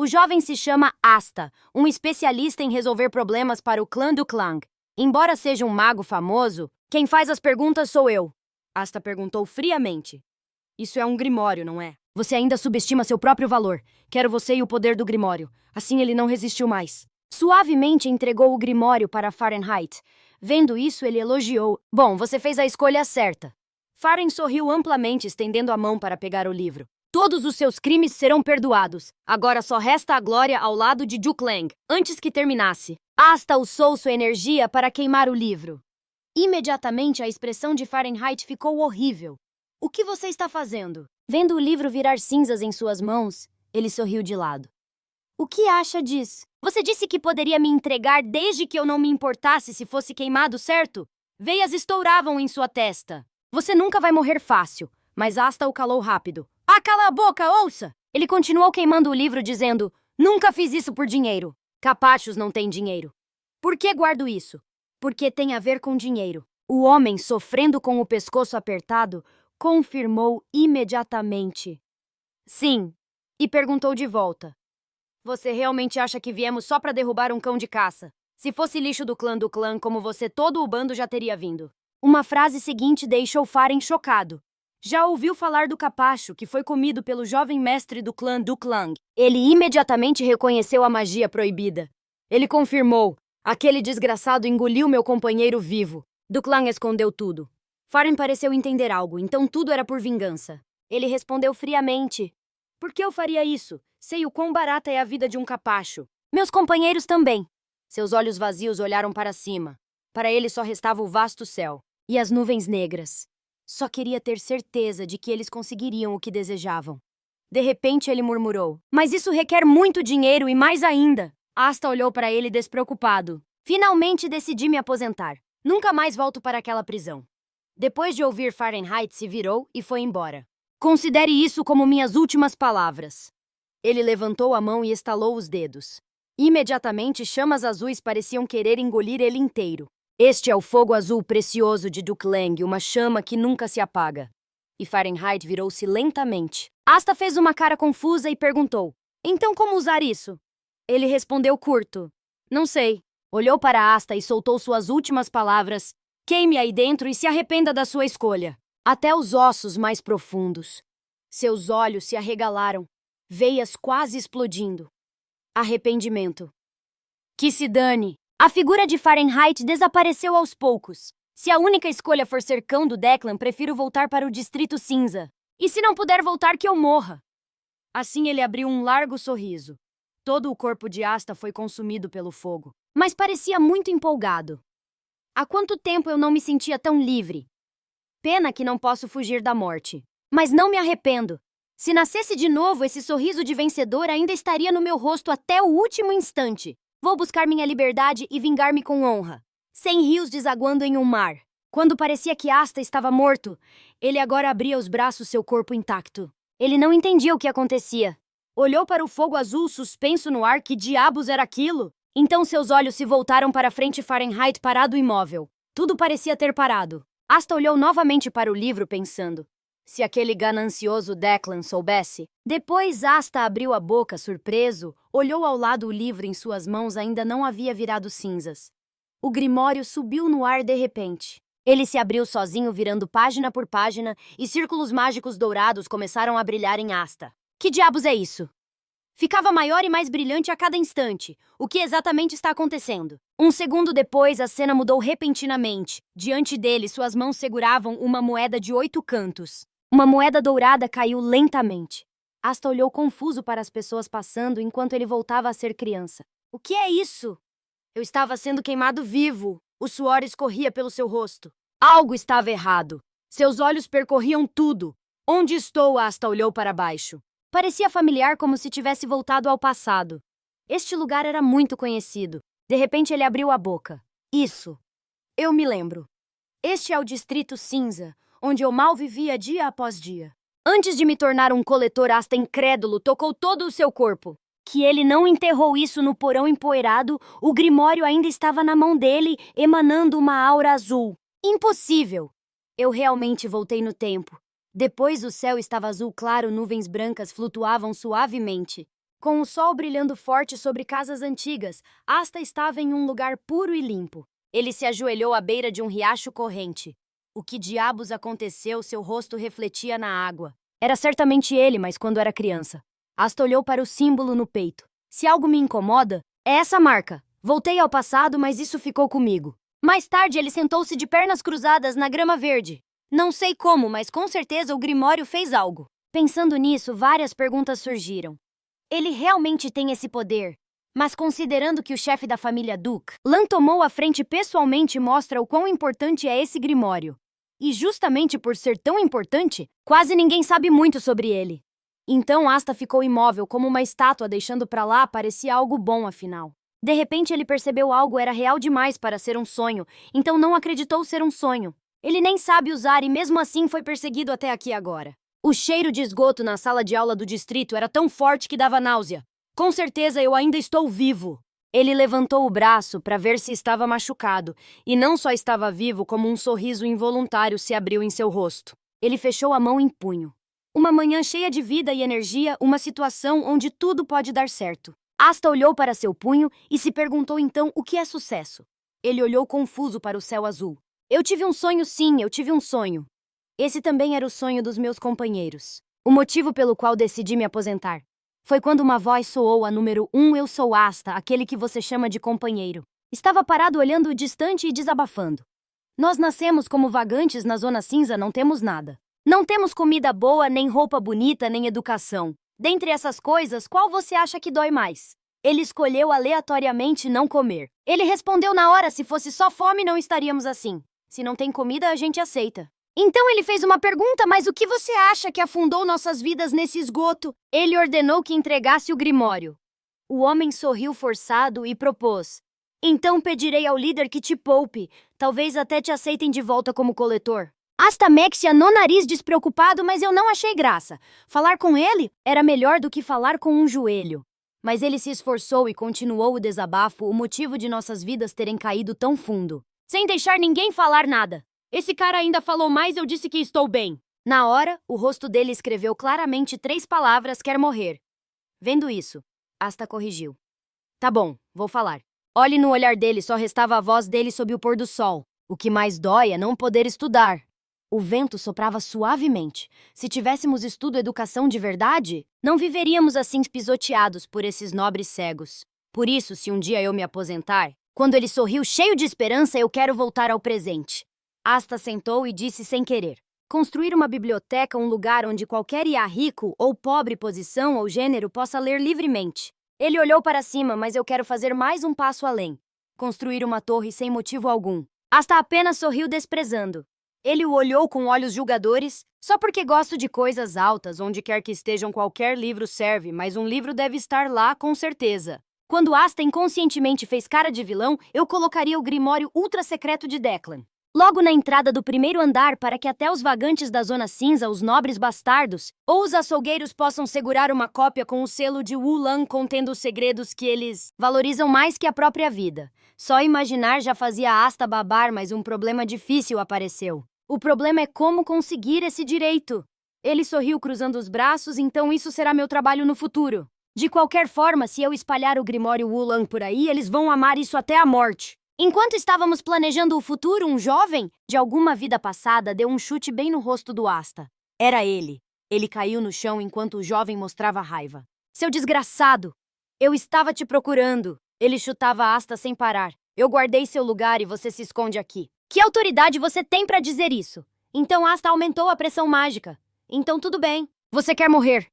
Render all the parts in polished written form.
O jovem se chama Asta, um especialista em resolver problemas para o clã do Clang. Embora seja um mago famoso, quem faz as perguntas sou eu. Asta perguntou friamente. Isso é um grimório, não é? Você ainda subestima seu próprio valor. Quero você e o poder do grimório. Assim ele não resistiu mais. Suavemente entregou o grimório para Fahrenheit. Vendo isso, ele elogiou. Bom, você fez a escolha certa. Faren sorriu amplamente, estendendo a mão para pegar o livro. Todos os seus crimes serão perdoados. Agora só resta a glória ao lado de Juklang. Antes que terminasse, Asta usou sua energia para queimar o livro. Imediatamente a expressão de Fahrenheit ficou horrível. O que você está fazendo? Vendo o livro virar cinzas em suas mãos, ele sorriu de lado. O que acha disso? Você disse que poderia me entregar desde que eu não me importasse se fosse queimado, certo? Veias estouravam em sua testa. Você nunca vai morrer fácil, mas Asta o calou rápido. Ah, cala a boca, ouça! Ele continuou queimando o livro, dizendo, nunca fiz isso por dinheiro. Capachos não têm dinheiro. Por que guardo isso? Porque tem a ver com dinheiro. O homem, sofrendo com o pescoço apertado, confirmou imediatamente. Sim. E perguntou de volta. Você realmente acha que viemos só para derrubar um cão de caça? Se fosse lixo do clã como você, todo o bando já teria vindo. Uma frase seguinte deixou Faren chocado. Já ouviu falar do capacho, que foi comido pelo jovem mestre do clã do Clang. Ele imediatamente reconheceu a magia proibida. Ele confirmou. Aquele desgraçado engoliu meu companheiro vivo. Do Clang escondeu tudo. Faren pareceu entender algo, então tudo era por vingança. Ele respondeu friamente. Por que eu faria isso? Sei o quão barata é a vida de um capacho. Meus companheiros também. Seus olhos vazios olharam para cima. Para ele só restava o vasto céu e as nuvens negras. Só queria ter certeza de que eles conseguiriam o que desejavam. De repente ele murmurou. Mas isso requer muito dinheiro e mais ainda. Asta olhou para ele despreocupado. Finalmente decidi me aposentar. Nunca mais volto para aquela prisão. Depois de ouvir Fahrenheit, se virou e foi embora. Considere isso como minhas últimas palavras. Ele levantou a mão e estalou os dedos. Imediatamente, chamas azuis pareciam querer engolir ele inteiro. Este é o fogo azul precioso de Juklang, uma chama que nunca se apaga. E Fahrenheit virou-se lentamente. Asta fez uma cara confusa e perguntou, então como usar isso? Ele respondeu curto, não sei. Olhou para Asta e soltou suas últimas palavras, queime aí dentro e se arrependa da sua escolha. Até os ossos mais profundos. Seus olhos se arregalaram, veias quase explodindo. Arrependimento. Que se dane! A figura de Fahrenheit desapareceu aos poucos. Se a única escolha for ser cão do Declan, prefiro voltar para o Distrito Cinza. E se não puder voltar, que eu morra. Assim ele abriu um largo sorriso. Todo o corpo de Asta foi consumido pelo fogo, mas parecia muito empolgado. Há quanto tempo eu não me sentia tão livre? Pena que não posso fugir da morte. Mas não me arrependo. Se nascesse de novo, esse sorriso de vencedor ainda estaria no meu rosto até o último instante. Vou buscar minha liberdade e vingar-me com honra. Sem rios desaguando em um mar. Quando parecia que Asta estava morto, ele agora abria os braços, seu corpo intacto. Ele não entendia o que acontecia. Olhou para o fogo azul suspenso no ar. Que diabos era aquilo? Então seus olhos se voltaram para frente, Fahrenheit parado imóvel. Tudo parecia ter parado. Asta olhou novamente para o livro, pensando. Se aquele ganancioso Declan soubesse. Depois Asta abriu a boca, surpreso, olhou ao lado. O livro em suas mãos ainda não havia virado cinzas. O grimório subiu no ar de repente. Ele se abriu sozinho, virando página por página, e círculos mágicos dourados começaram a brilhar em Asta. Que diabos é isso? Ficava maior e mais brilhante a cada instante. O que exatamente está acontecendo? Um segundo depois, a cena mudou repentinamente. Diante dele, suas mãos seguravam uma moeda de 8 cantos. Uma moeda dourada caiu lentamente. Asta olhou confuso para as pessoas passando enquanto ele voltava a ser criança. O que é isso? Eu estava sendo queimado vivo. O suor escorria pelo seu rosto. Algo estava errado. Seus olhos percorriam tudo. Onde estou? Asta olhou para baixo. Parecia familiar, como se tivesse voltado ao passado. Este lugar era muito conhecido. De repente ele abriu a boca. Isso. Eu me lembro. Este é o Distrito Cinza, onde eu mal vivia dia após dia. Antes de me tornar um coletor, Asta incrédulo tocou todo o seu corpo. Que ele não enterrou isso no porão empoeirado, o grimório ainda estava na mão dele, emanando uma aura azul. Impossível! Eu realmente voltei no tempo. Depois o céu estava azul claro, nuvens brancas flutuavam suavemente. Com o sol brilhando forte sobre casas antigas, Asta estava em um lugar puro e limpo. Ele se ajoelhou à beira de um riacho corrente. O que diabos aconteceu? Seu rosto refletia na água. Era certamente ele, mas quando era criança. Asta olhou para o símbolo no peito. Se algo me incomoda, é essa marca. Voltei ao passado, mas isso ficou comigo. Mais tarde, ele sentou-se de pernas cruzadas na grama verde. Não sei como, mas com certeza o Grimório fez algo. Pensando nisso, várias perguntas surgiram. Ele realmente tem esse poder? Mas considerando que o chefe da família Duke, Lan tomou a frente pessoalmente mostra o quão importante é esse Grimório. E justamente por ser tão importante, quase ninguém sabe muito sobre ele. Então Asta ficou imóvel como uma estátua, deixando pra lá parecia algo bom afinal. De repente ele percebeu algo era real demais para ser um sonho, então não acreditou ser um sonho. Ele nem sabe usar e mesmo assim foi perseguido até aqui agora. O cheiro de esgoto na sala de aula do distrito era tão forte que dava náusea. Com certeza eu ainda estou vivo. Ele levantou o braço para ver se estava machucado, e não só estava vivo, como um sorriso involuntário se abriu em seu rosto. Ele fechou a mão em punho. Uma manhã cheia de vida e energia, uma situação onde tudo pode dar certo. Asta olhou para seu punho e se perguntou então o que é sucesso. Ele olhou confuso para o céu azul. Eu tive um sonho, sim, eu tive um sonho. Esse também era o sonho dos meus companheiros. O motivo pelo qual decidi me aposentar. Foi quando uma voz soou a número 1, eu sou Asta, aquele que você chama de companheiro. Estava parado olhando distante e desabafando. Nós nascemos como vagantes na zona cinza, não temos nada. Não temos comida boa, nem roupa bonita, nem educação. Dentre essas coisas, qual você acha que dói mais? Ele escolheu aleatoriamente não comer. Ele respondeu na hora, se fosse só fome não estaríamos assim. Se não tem comida, a gente aceita. Então ele fez uma pergunta, mas o que você acha que afundou nossas vidas nesse esgoto? Ele ordenou que entregasse o Grimório. O homem sorriu forçado e propôs. Então pedirei ao líder que te poupe. Talvez até te aceitem de volta como coletor. Asta Mexia no nariz despreocupado, mas eu não achei graça. Falar com ele era melhor do que falar com um joelho. Mas ele se esforçou e continuou o desabafo, o motivo de nossas vidas terem caído tão fundo. Sem deixar ninguém falar nada. Esse cara ainda falou mais, eu disse que estou bem. Na hora, o rosto dele escreveu claramente 3 palavras, quer morrer. Vendo isso, Asta corrigiu. Tá bom, vou falar. Olhe no olhar dele, só restava a voz dele sob o pôr do sol. O que mais dói é não poder estudar. O vento soprava suavemente. Se tivéssemos estudo e educação de verdade, não viveríamos assim pisoteados por esses nobres cegos. Por isso, se um dia eu me aposentar, quando ele sorriu cheio de esperança, eu quero voltar ao presente. Asta sentou e disse sem querer. Construir uma biblioteca, um lugar onde qualquer IA rico ou pobre posição ou gênero possa ler livremente. Ele olhou para cima, mas eu quero fazer mais um passo além. Construir uma torre sem motivo algum. Asta apenas sorriu desprezando. Ele o olhou com olhos julgadores. Só porque gosto de coisas altas, onde quer que estejam qualquer livro serve, mas um livro deve estar lá com certeza. Quando Asta inconscientemente fez cara de vilão, eu colocaria o Grimório ultra secreto de Declan. Logo na entrada do primeiro andar para que até os vagantes da Zona Cinza, os nobres bastardos, ou os açougueiros possam segurar uma cópia com o selo de Wu Lan contendo os segredos que eles valorizam mais que a própria vida. Só imaginar já fazia Asta babar, mas um problema difícil apareceu. O problema é como conseguir esse direito. Ele sorriu cruzando os braços, então isso será meu trabalho no futuro. De qualquer forma, se eu espalhar o Grimório Wu Lan por aí, eles vão amar isso até a morte. Enquanto estávamos planejando o futuro, um jovem, de alguma vida passada, deu um chute bem no rosto do Asta. Era ele. Ele caiu no chão enquanto o jovem mostrava raiva. Seu desgraçado! Eu estava te procurando. Ele chutava Asta sem parar. Eu guardei seu lugar e você se esconde aqui. Que autoridade você tem para dizer isso? Então Asta aumentou a pressão mágica. Então tudo bem. Você quer morrer.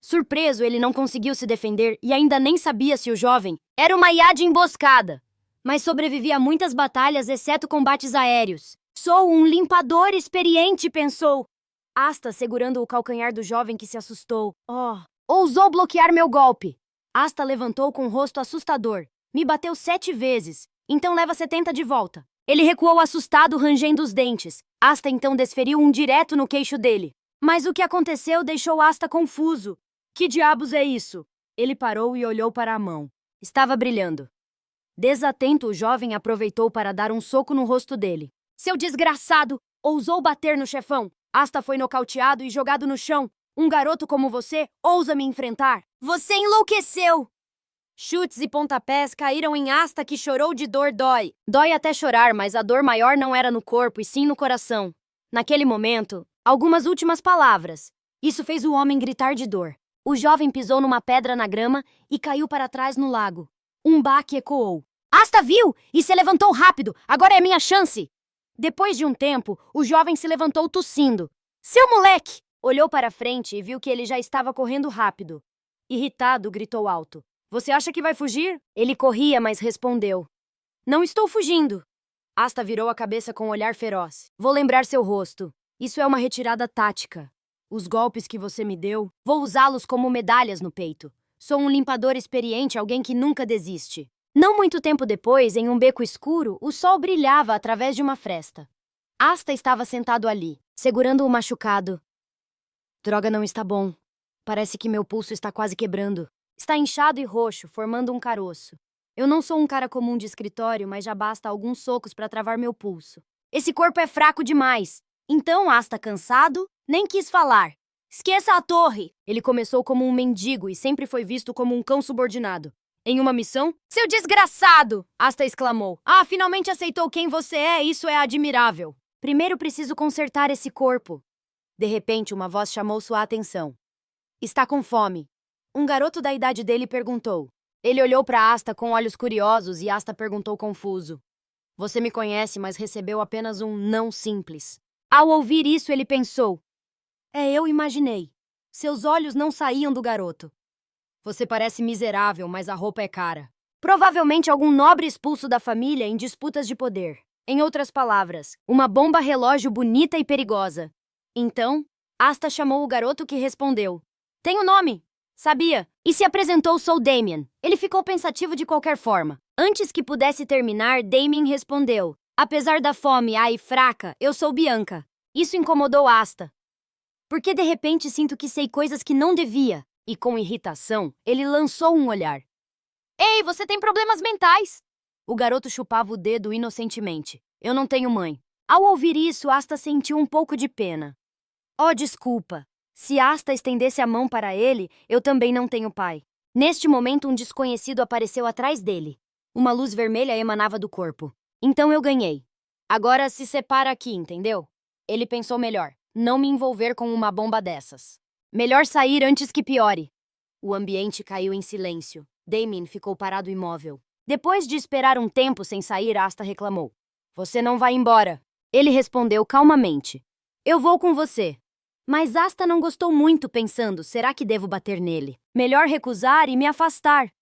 Surpreso, ele não conseguiu se defender e ainda nem sabia se o jovem era uma IA de emboscada. Mas sobrevivi a muitas batalhas, exceto combates aéreos. Sou um limpador experiente, pensou. Asta segurando o calcanhar do jovem que se assustou. Oh! Ousou bloquear meu golpe. Asta levantou com um rosto assustador. Me bateu 7 vezes. Então leva 70 de volta. Ele recuou assustado, rangendo os dentes. Asta então desferiu um direto no queixo dele. Mas o que aconteceu deixou Asta confuso. Que diabos é isso? Ele parou e olhou para a mão. Estava brilhando. Desatento, o jovem aproveitou para dar um soco no rosto dele. Seu desgraçado! Ousou bater no chefão. Asta foi nocauteado e jogado no chão. Um garoto como você ousa me enfrentar? Você enlouqueceu! Chutes e pontapés caíram em Asta, que chorou de dor. Dói até chorar, mas a dor maior não era no corpo, e sim no coração. Naquele momento, algumas últimas palavras. Isso fez o homem gritar de dor. O jovem pisou numa pedra na grama e caiu para trás no lago. Um baque ecoou. Asta viu e se levantou rápido. Agora é minha chance! Depois de um tempo, o jovem se levantou tossindo. Seu moleque! Olhou para frente e viu que ele já estava correndo rápido. Irritado, gritou alto. Você acha que vai fugir? Ele corria, mas respondeu. Não estou fugindo. Asta virou a cabeça com um olhar feroz. Vou lembrar seu rosto. Isso é uma retirada tática. Os golpes que você me deu, vou usá-los como medalhas no peito. Sou um limpador experiente, alguém que nunca desiste. Não muito tempo depois, em um beco escuro, o sol brilhava através de uma fresta. Asta estava sentado ali, segurando o machucado. Droga, não está bom. Parece que meu pulso está quase quebrando. Está inchado e roxo, formando um caroço. Eu não sou um cara comum de escritório, mas já basta alguns socos para travar meu pulso. Esse corpo é fraco demais. Então, Asta, cansado, nem quis falar. Esqueça a torre! Ele começou como um mendigo e sempre foi visto como um cão subordinado. Em uma missão? Seu desgraçado! Asta exclamou. Ah, finalmente aceitou quem você é, isso é admirável. Primeiro preciso consertar esse corpo. De repente, uma voz chamou sua atenção. Está com fome. Um garoto da idade dele perguntou. Ele olhou para Asta com olhos curiosos e Asta perguntou confuso. Você me conhece, mas recebeu apenas um não simples. Ao ouvir isso, ele pensou. Eu imaginei. Seus olhos não saíam do garoto. Você parece miserável, mas a roupa é cara. Provavelmente algum nobre expulso da família em disputas de poder. Em outras palavras, uma bomba relógio bonita e perigosa. Então, Asta chamou o garoto que respondeu. Tenho nome. Sabia? E se apresentou, sou Damien. Ele ficou pensativo de qualquer forma. Antes que pudesse terminar, Damien respondeu. Apesar da fome, e fraca, eu sou Bianca. Isso incomodou Asta. Porque de repente sinto que sei coisas que não devia. E com irritação, ele lançou um olhar. Ei, você tem problemas mentais! O garoto chupava o dedo inocentemente. Eu não tenho mãe. Ao ouvir isso, Asta sentiu um pouco de pena. Oh, desculpa. Se Asta estendesse a mão para ele, eu também não tenho pai. Neste momento, um desconhecido apareceu atrás dele. Uma luz vermelha emanava do corpo. Então eu ganhei. Agora se separa aqui, entendeu? Ele pensou melhor. Não me envolver com uma bomba dessas. Melhor sair antes que piore. O ambiente caiu em silêncio. Damien ficou parado imóvel. Depois de esperar um tempo sem sair, Asta reclamou. Você não vai embora. Ele respondeu calmamente. Eu vou com você. Mas Asta não gostou muito, pensando, será que devo bater nele? Melhor recusar e me afastar.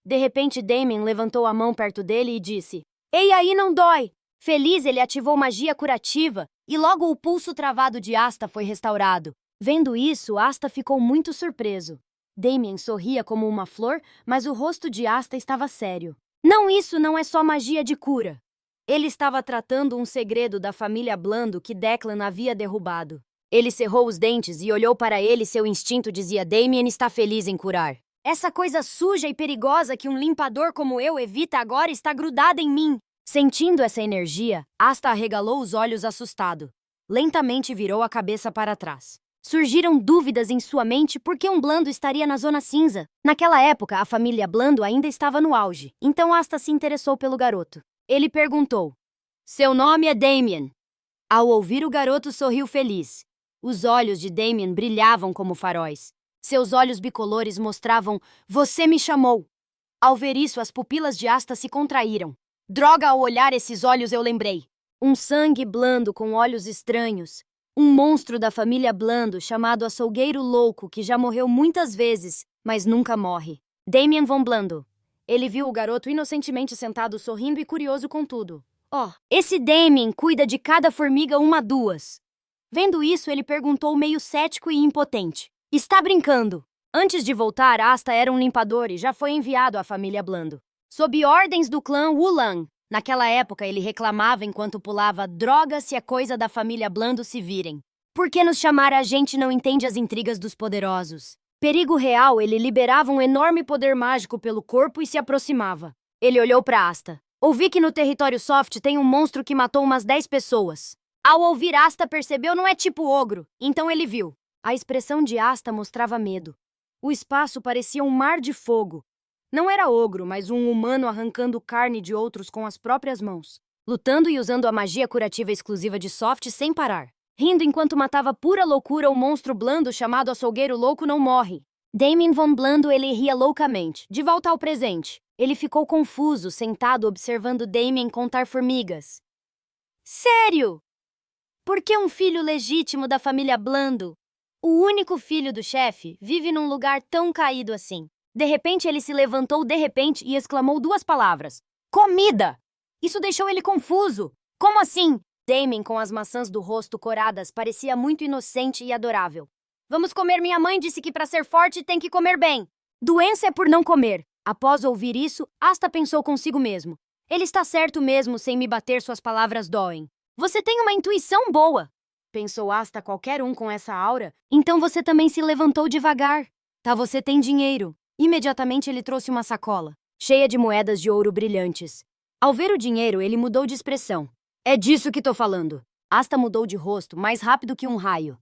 De repente, Damien levantou a mão perto dele e disse, Ei, aí não dói! Feliz, ele ativou magia curativa e logo o pulso travado de Asta foi restaurado. Vendo isso, Asta ficou muito surpreso. Damien sorria como uma flor, mas o rosto de Asta estava sério. Não, isso não é só magia de cura. Ele estava tratando um segredo da família Blando que Declan havia derrubado. Ele cerrou os dentes e olhou para ele, seu instinto dizia, Damien está feliz em curar. Essa coisa suja e perigosa que um limpador como eu evita agora está grudada em mim. Sentindo essa energia, Asta arregalou os olhos assustado. Lentamente virou a cabeça para trás. Surgiram dúvidas em sua mente por que um Blando estaria na zona cinza. Naquela época, a família Blando ainda estava no auge, então Asta se interessou pelo garoto. Ele perguntou, Seu nome é Damien. Ao ouvir o garoto, sorriu feliz. Os olhos de Damien brilhavam como faróis. Seus olhos bicolores mostravam, Você me chamou. Ao ver isso, as pupilas de Asta se contraíram. Droga, ao olhar esses olhos eu lembrei. Um sangue Blando com olhos estranhos. Um monstro da família Blando chamado Açougueiro Louco que já morreu muitas vezes, mas nunca morre. Damien von Blando. Ele viu o garoto inocentemente sentado sorrindo e curioso com tudo. Esse Damien cuida de cada formiga uma a duas. Vendo isso, ele perguntou meio cético e impotente. Está brincando? Antes de voltar, Asta era um limpador e já foi enviado à família Blando. Sob ordens do clã Wulan. Naquela época, ele reclamava enquanto pulava droga se é coisa da família Blando se virem. Por que nos chamar a gente não entende as intrigas dos poderosos? Perigo real, ele liberava um enorme poder mágico pelo corpo e se aproximava. Ele olhou para Asta. Ouvi que no território Soft tem um monstro que matou umas 10 pessoas. Ao ouvir Asta percebeu não é tipo ogro, então ele viu. A expressão de Asta mostrava medo. O espaço parecia um mar de fogo. Não era ogro, mas um humano arrancando carne de outros com as próprias mãos, lutando e usando a magia curativa exclusiva de Soft sem parar. Rindo enquanto matava pura loucura, o monstro Blando chamado Açougueiro Louco não morre. Damien von Blando, ele ria loucamente. De volta ao presente, ele ficou confuso, sentado observando Damien contar formigas. Sério? Por que um filho legítimo da família Blando, o único filho do chefe, vive num lugar tão caído assim? De repente, ele se levantou e exclamou duas palavras. Comida! Isso deixou ele confuso. Como assim? Damien, com as maçãs do rosto coradas, parecia muito inocente e adorável. Vamos comer, minha mãe disse que para ser forte tem que comer bem. Doença é por não comer. Após ouvir isso, Asta pensou consigo mesmo. Ele está certo mesmo, sem me bater, suas palavras doem. Você tem uma intuição boa. Pensou Asta, qualquer um com essa aura. Então você também se levantou devagar. Tá, você tem dinheiro. Imediatamente ele trouxe uma sacola, cheia de moedas de ouro brilhantes. Ao ver o dinheiro, ele mudou de expressão. É disso que tô falando. Asta mudou de rosto, mais rápido que um raio.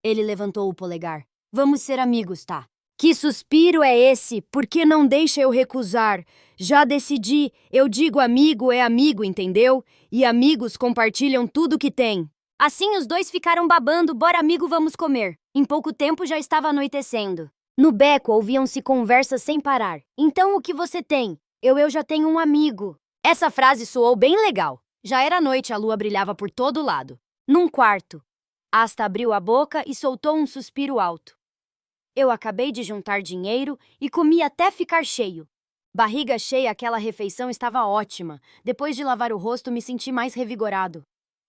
Ele levantou o polegar. Vamos ser amigos, tá? Que suspiro é esse? Por que não deixa eu recusar? Já decidi, eu digo amigo é amigo, entendeu? E amigos compartilham tudo que têm. Assim os dois ficaram babando, bora amigo, vamos comer. Em pouco tempo já estava anoitecendo. No beco ouviam-se conversas sem parar. Então o que você tem? Eu já tenho um amigo. Essa frase soou bem legal. Já era noite, a lua brilhava por todo lado. Num quarto. Asta abriu a boca e soltou um suspiro alto. Eu acabei de juntar dinheiro e comi até ficar cheio. Barriga cheia, aquela refeição estava ótima. Depois de lavar o rosto, me senti mais revigorado.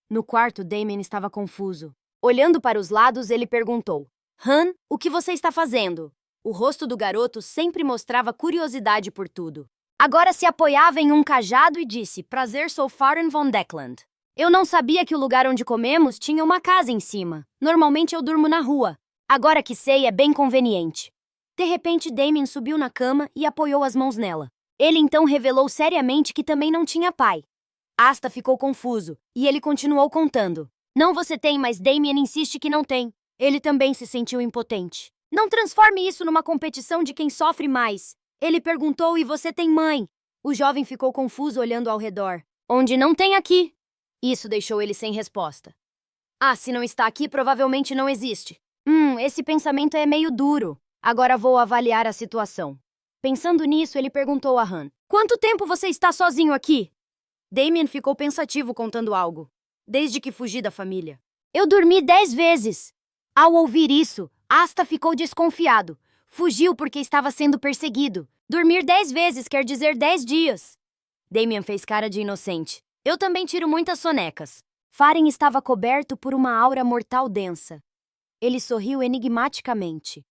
No quarto, Damien estava confuso. Olhando para os lados, ele perguntou. Han, o que você está fazendo? O rosto do garoto sempre mostrava curiosidade por tudo. Agora se apoiava em um cajado e disse, prazer, sou Faren von Deckland. Eu não sabia que o lugar onde comemos tinha uma casa em cima. Normalmente eu durmo na rua. Agora que sei, é bem conveniente. De repente, Damien subiu na cama e apoiou as mãos nela. Ele então revelou seriamente que também não tinha pai. Asta ficou confuso, e ele continuou contando. Não, você tem, mas Damien insiste que não tem. Ele também se sentiu impotente. Não transforme isso numa competição de quem sofre mais. Ele perguntou, e você tem mãe? O jovem ficou confuso olhando ao redor. Onde não tem aqui? Isso deixou ele sem resposta. Ah, se não está aqui, provavelmente não existe. Esse pensamento é meio duro. Agora vou avaliar a situação. Pensando nisso, ele perguntou a Han. Quanto tempo você está sozinho aqui? Damien ficou pensativo contando algo. Desde que fugi da família. Eu dormi 10 vezes. Ao ouvir isso, Asta ficou desconfiado. Fugiu porque estava sendo perseguido. Dormir 10 vezes quer dizer 10 dias. Damien fez cara de inocente. Eu também tiro muitas sonecas. Faren estava coberto por uma aura mortal densa. Ele sorriu enigmaticamente.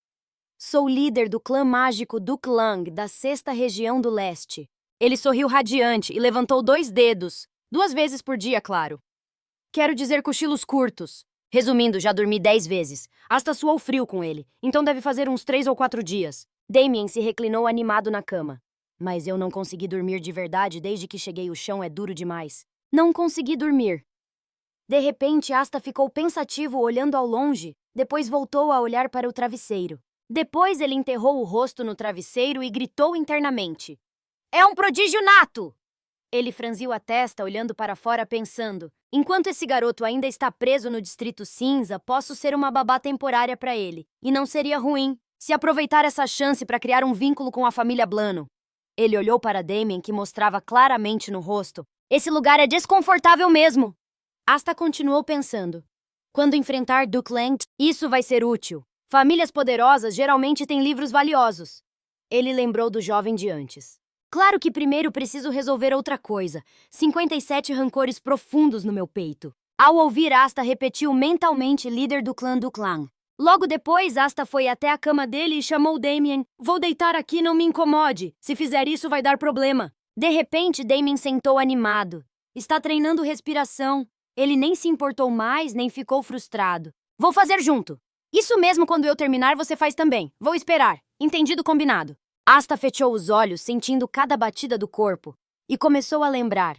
Sou líder do clã mágico Duke Lang, da 6ª região do leste. Ele sorriu radiante e levantou 2 dedos. 2 vezes por dia, claro. Quero dizer cochilos curtos. Resumindo, já dormi 10 vezes. Asta suou frio com ele, então deve fazer uns 3 ou 4 dias. Damien se reclinou animado na cama. Mas eu não consegui dormir de verdade desde que cheguei, o chão é duro demais. Não consegui dormir. De repente, Asta ficou pensativo olhando ao longe, depois voltou a olhar para o travesseiro. Depois ele enterrou o rosto no travesseiro e gritou internamente. É um prodígio nato! Ele franziu a testa olhando para fora pensando, enquanto esse garoto ainda está preso no Distrito Cinza, posso ser uma babá temporária para ele. E não seria ruim se aproveitar essa chance para criar um vínculo com a família Blano. Ele olhou para Damien, que mostrava claramente no rosto. Esse lugar é desconfortável mesmo. Asta continuou pensando. Quando enfrentar Duke Lang, isso vai ser útil. Famílias poderosas geralmente têm livros valiosos. Ele lembrou do jovem de antes. Claro que primeiro preciso resolver outra coisa. 57 rancores profundos no meu peito. Ao ouvir Asta, repetiu mentalmente líder do clã do clã. Logo depois, Asta foi até a cama dele e chamou Damien. Vou deitar aqui, não me incomode. Se fizer isso, vai dar problema. De repente, Damien sentou animado. Está treinando respiração. Ele nem se importou mais, nem ficou frustrado. Vou fazer junto. Isso mesmo, quando eu terminar, você faz também. Vou esperar. Entendido, combinado. Asta fechou os olhos, sentindo cada batida do corpo, e começou a lembrar.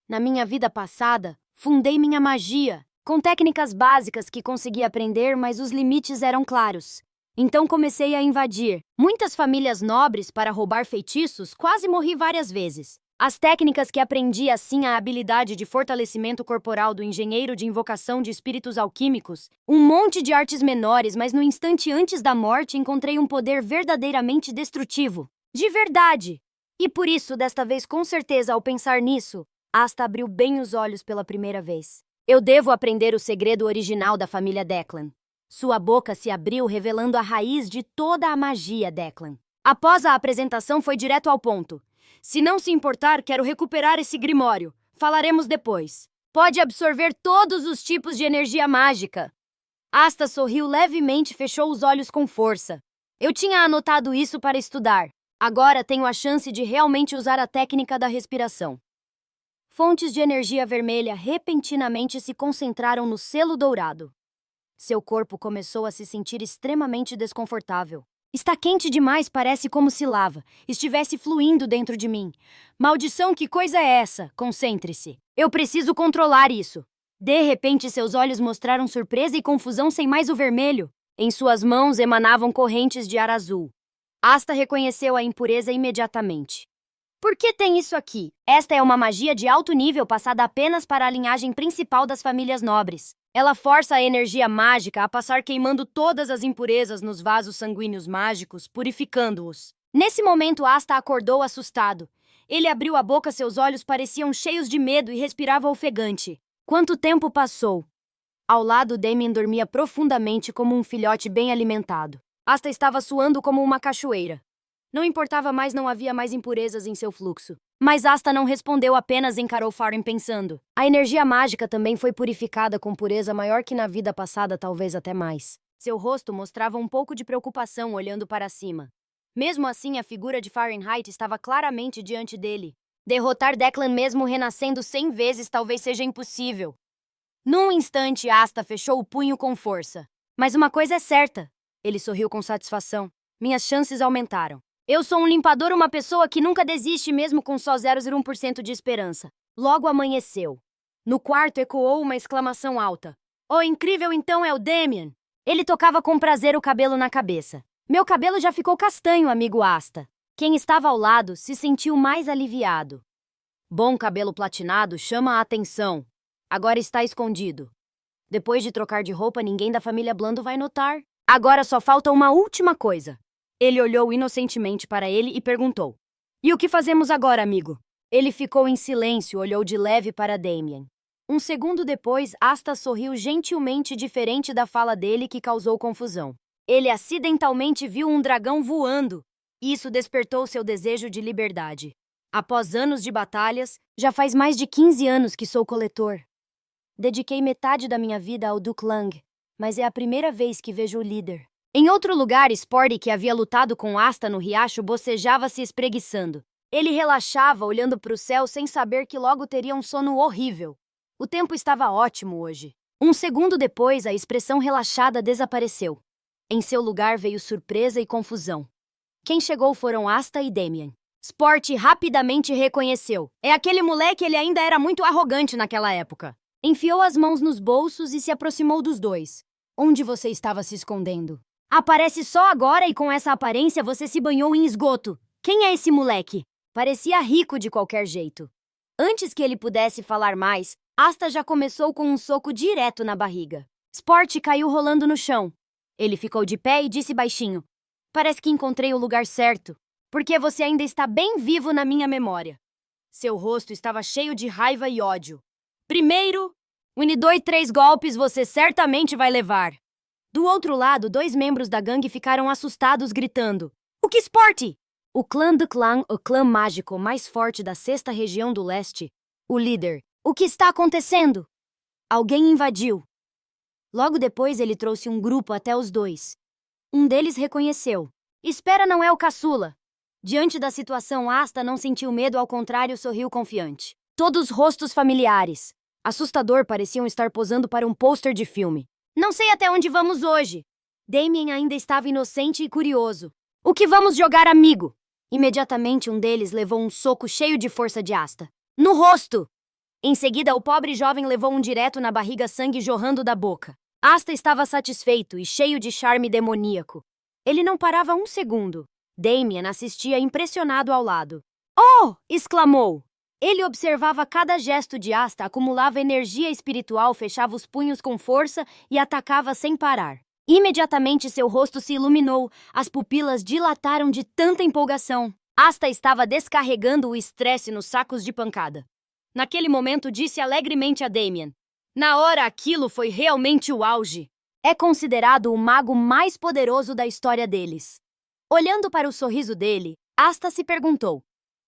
Na minha vida passada, fundei minha magia. com técnicas básicas que consegui aprender, mas os limites eram claros. Então comecei a invadir muitas famílias nobres para roubar feitiços, quase morri várias vezes. As técnicas que aprendi, assim a habilidade de fortalecimento corporal do engenheiro de invocação de espíritos alquímicos, um monte de artes menores, mas no instante antes da morte encontrei um poder verdadeiramente destrutivo. De verdade! E por isso, desta vez com certeza, ao pensar nisso, Asta abriu bem os olhos pela primeira vez. Eu devo aprender o segredo original da família Declan. Sua boca se abriu revelando a raiz de toda a magia Declan. Após a apresentação foi direto ao ponto. Se não se importar, quero recuperar esse grimório. Falaremos depois. Pode absorver todos os tipos de energia mágica. Asta sorriu levemente e fechou os olhos com força. Eu tinha anotado isso para estudar. Agora tenho a chance de realmente usar a técnica da respiração. Fontes de energia vermelha repentinamente se concentraram no selo dourado. Seu corpo começou a se sentir extremamente desconfortável. Está quente demais, parece como se lava estivesse fluindo dentro de mim. Maldição, que coisa é essa? Concentre-se. Eu preciso controlar isso. De repente, seus olhos mostraram surpresa e confusão sem mais o vermelho. Em suas mãos emanavam correntes de ar azul. Asta reconheceu a impureza imediatamente. Por que tem isso aqui? Esta é uma magia de alto nível passada apenas para a linhagem principal das famílias nobres. Ela força a energia mágica a passar queimando todas as impurezas nos vasos sanguíneos mágicos, purificando-os. Nesse momento, Asta acordou assustado. Ele abriu a boca, seus olhos pareciam cheios de medo e respirava ofegante. Quanto tempo passou? Ao lado, Damien dormia profundamente como um filhote bem alimentado. Asta estava suando como uma cachoeira. Não importava mais, não havia mais impurezas em seu fluxo. Mas Asta não respondeu, apenas encarou Farin pensando. A energia mágica também foi purificada com pureza maior que na vida passada, talvez até mais. Seu rosto mostrava um pouco de preocupação olhando para cima. Mesmo assim, a figura de Fahrenheit estava claramente diante dele. Derrotar Declan mesmo renascendo 100 vezes talvez seja impossível. Num instante, Asta fechou o punho com força. Mas uma coisa é certa. Ele sorriu com satisfação. Minhas chances aumentaram. Eu sou um limpador, uma pessoa que nunca desiste mesmo com só 0,1% de esperança. Logo amanheceu. No quarto ecoou uma exclamação alta. Oh, incrível, então é o Damien! Ele tocava com prazer o cabelo na cabeça. Meu cabelo já ficou castanho, amigo Asta. Quem estava ao lado se sentiu mais aliviado. Bom cabelo platinado chama a atenção. Agora está escondido. Depois de trocar de roupa, ninguém da família Blando vai notar. Agora só falta uma última coisa. Ele olhou inocentemente para ele e perguntou. E o que fazemos agora, amigo? Ele ficou em silêncio, olhou de leve para Damien. Um segundo depois, Asta sorriu gentilmente, diferente da fala dele, que causou confusão. Ele acidentalmente viu um dragão voando. Isso despertou seu desejo de liberdade. Após anos de batalhas, já faz mais de 15 anos que sou coletor. Dediquei metade da minha vida ao Duke Lang, mas é a primeira vez que vejo o líder. Em outro lugar, Sporty, que havia lutado com Asta no riacho, bocejava se espreguiçando. Ele relaxava, olhando para o céu sem saber que logo teria um sono horrível. O tempo estava ótimo hoje. Um segundo depois, a expressão relaxada desapareceu. Em seu lugar veio surpresa e confusão. Quem chegou foram Asta e Damien. Sporty rapidamente reconheceu. É aquele moleque, ele ainda era muito arrogante naquela época. Enfiou as mãos nos bolsos e se aproximou dos dois. Onde você estava se escondendo? Aparece só agora e com essa aparência você se banhou em esgoto. Quem é esse moleque? Parecia rico de qualquer jeito. Antes que ele pudesse falar mais, Asta já começou com um soco direto na barriga. Sporty caiu rolando no chão. Ele ficou de pé e disse baixinho. Parece que encontrei o lugar certo, porque você ainda está bem vivo na minha memória. Seu rosto estava cheio de raiva e ódio. Primeiro, 3 golpes você certamente vai levar. Do outro lado, 2 membros da gangue ficaram assustados, gritando. O que Sporty? O clã do clã, o clã mágico mais forte da 6ª região do leste. O líder. O que está acontecendo? Alguém invadiu. Logo depois, ele trouxe um grupo até os dois. Um deles reconheceu. Espera, não é o caçula. Diante da situação, Asta não sentiu medo, ao contrário, sorriu confiante. Todos rostos familiares. Assustador, pareciam estar posando para um pôster de filme. Não sei até onde vamos hoje. Damien ainda estava inocente e curioso. O que vamos jogar, amigo? Imediatamente um deles levou um soco cheio de força de Asta. No rosto! Em seguida, o pobre jovem levou um direto na barriga, sangue jorrando da boca. Asta estava satisfeito e cheio de charme demoníaco. Ele não parava um segundo. Damien assistia impressionado ao lado. "Oh!" exclamou. Ele observava cada gesto de Asta, acumulava energia espiritual, fechava os punhos com força e atacava sem parar. Imediatamente seu rosto se iluminou, as pupilas dilataram de tanta empolgação. Asta estava descarregando o estresse nos sacos de pancada. Naquele momento disse alegremente a Damien: "Na hora aquilo foi realmente o auge." É considerado o mago mais poderoso da história deles. Olhando para o sorriso dele, Asta se perguntou: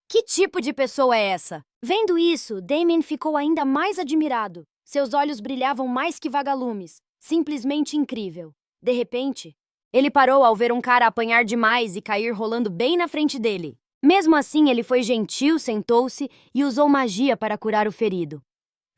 que tipo de pessoa é essa? Vendo isso, Damien ficou ainda mais admirado. Seus olhos brilhavam mais que vagalumes. Simplesmente incrível. De repente, ele parou ao ver um cara apanhar demais e cair rolando bem na frente dele. Mesmo assim, ele foi gentil, sentou-se e usou magia para curar o ferido.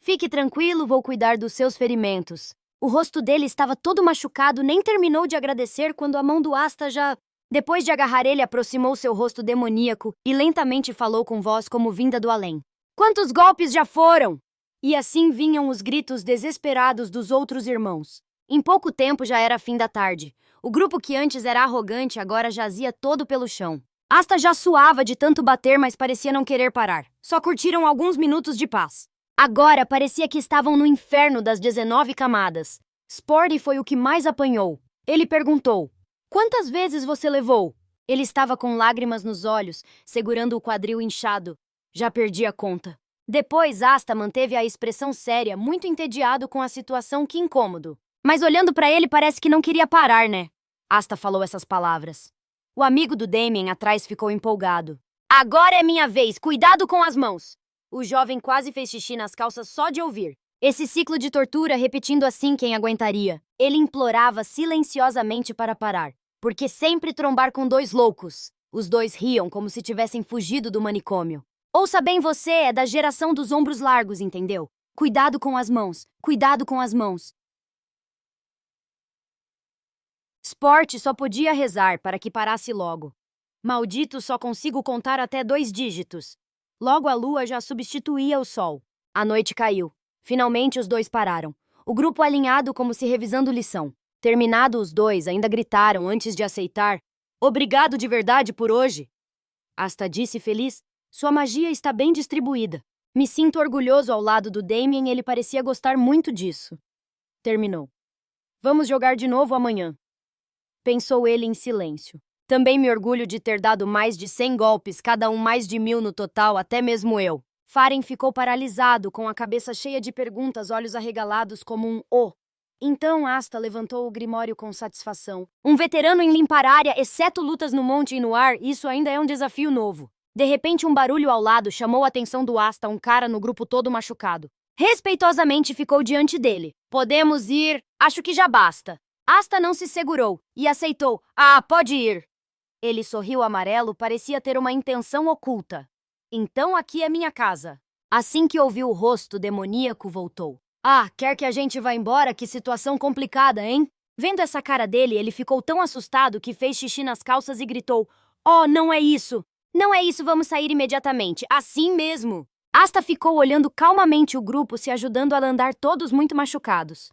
"Fique tranquilo, vou cuidar dos seus ferimentos." O rosto dele estava todo machucado, nem terminou de agradecer quando a mão do Asta já... Depois de agarrar ele, aproximou seu rosto demoníaco e lentamente falou com voz como vinda do além. "Quantos golpes já foram?" E assim vinham os gritos desesperados dos outros irmãos. Em pouco tempo já era fim da tarde. O grupo que antes era arrogante agora jazia todo pelo chão. Asta já suava de tanto bater, mas parecia não querer parar. Só curtiram alguns minutos de paz. Agora parecia que estavam no inferno das 19 camadas. Sporty foi o que mais apanhou. Ele perguntou: "Quantas vezes você levou?" Ele estava com lágrimas nos olhos, segurando o quadril inchado. "Já perdi a conta." Depois, Asta manteve a expressão séria, muito entediado com a situação. "Que incômodo. Mas olhando para ele parece que não queria parar, né?" Asta falou essas palavras. O amigo do Damien atrás ficou empolgado. "Agora é minha vez, cuidado com as mãos." O jovem quase fez xixi nas calças só de ouvir. Esse ciclo de tortura, repetindo assim, quem aguentaria? Ele implorava silenciosamente para parar. Porque sempre trombar com dois loucos? Os dois riam como se tivessem fugido do manicômio. "Ouça bem, você é da geração dos ombros largos, entendeu? Cuidado com as mãos, cuidado com as mãos." Sport só podia rezar para que parasse logo. "Maldito, só consigo contar até 2 dígitos." Logo a lua já substituía o sol. A noite caiu. Finalmente os dois pararam. O grupo alinhado como se revisando lição. Terminado os dois, ainda gritaram antes de aceitar: "Obrigado de verdade por hoje." Asta disse feliz: "Sua magia está bem distribuída." "Me sinto orgulhoso ao lado do Damien, ele parecia gostar muito disso." Terminou. "Vamos jogar de novo amanhã." Pensou ele em silêncio. "Também me orgulho de ter dado mais de 100 golpes, cada um mais de 1000 no total, até mesmo eu." Faren ficou paralisado, com a cabeça cheia de perguntas, olhos arregalados como um "oh." Então Asta levantou o grimório com satisfação. "Um veterano em limpar área, exceto lutas no monte e no ar, isso ainda é um desafio novo." De repente, um barulho ao lado chamou a atenção do Asta, um cara no grupo todo machucado. Respeitosamente ficou diante dele. "Podemos ir? Acho que já basta." Asta não se segurou e aceitou. "Ah, pode ir." Ele sorriu amarelo, parecia ter uma intenção oculta. "Então aqui é minha casa." Assim que ouviu o rosto demoníaco, voltou. "Ah, quer que a gente vá embora? Que situação complicada, hein?" Vendo essa cara dele, ele ficou tão assustado que fez xixi nas calças e gritou: "Oh, não é isso! Não é isso, vamos sair imediatamente. Assim mesmo." Asta ficou olhando calmamente o grupo, se ajudando a andar, todos muito machucados.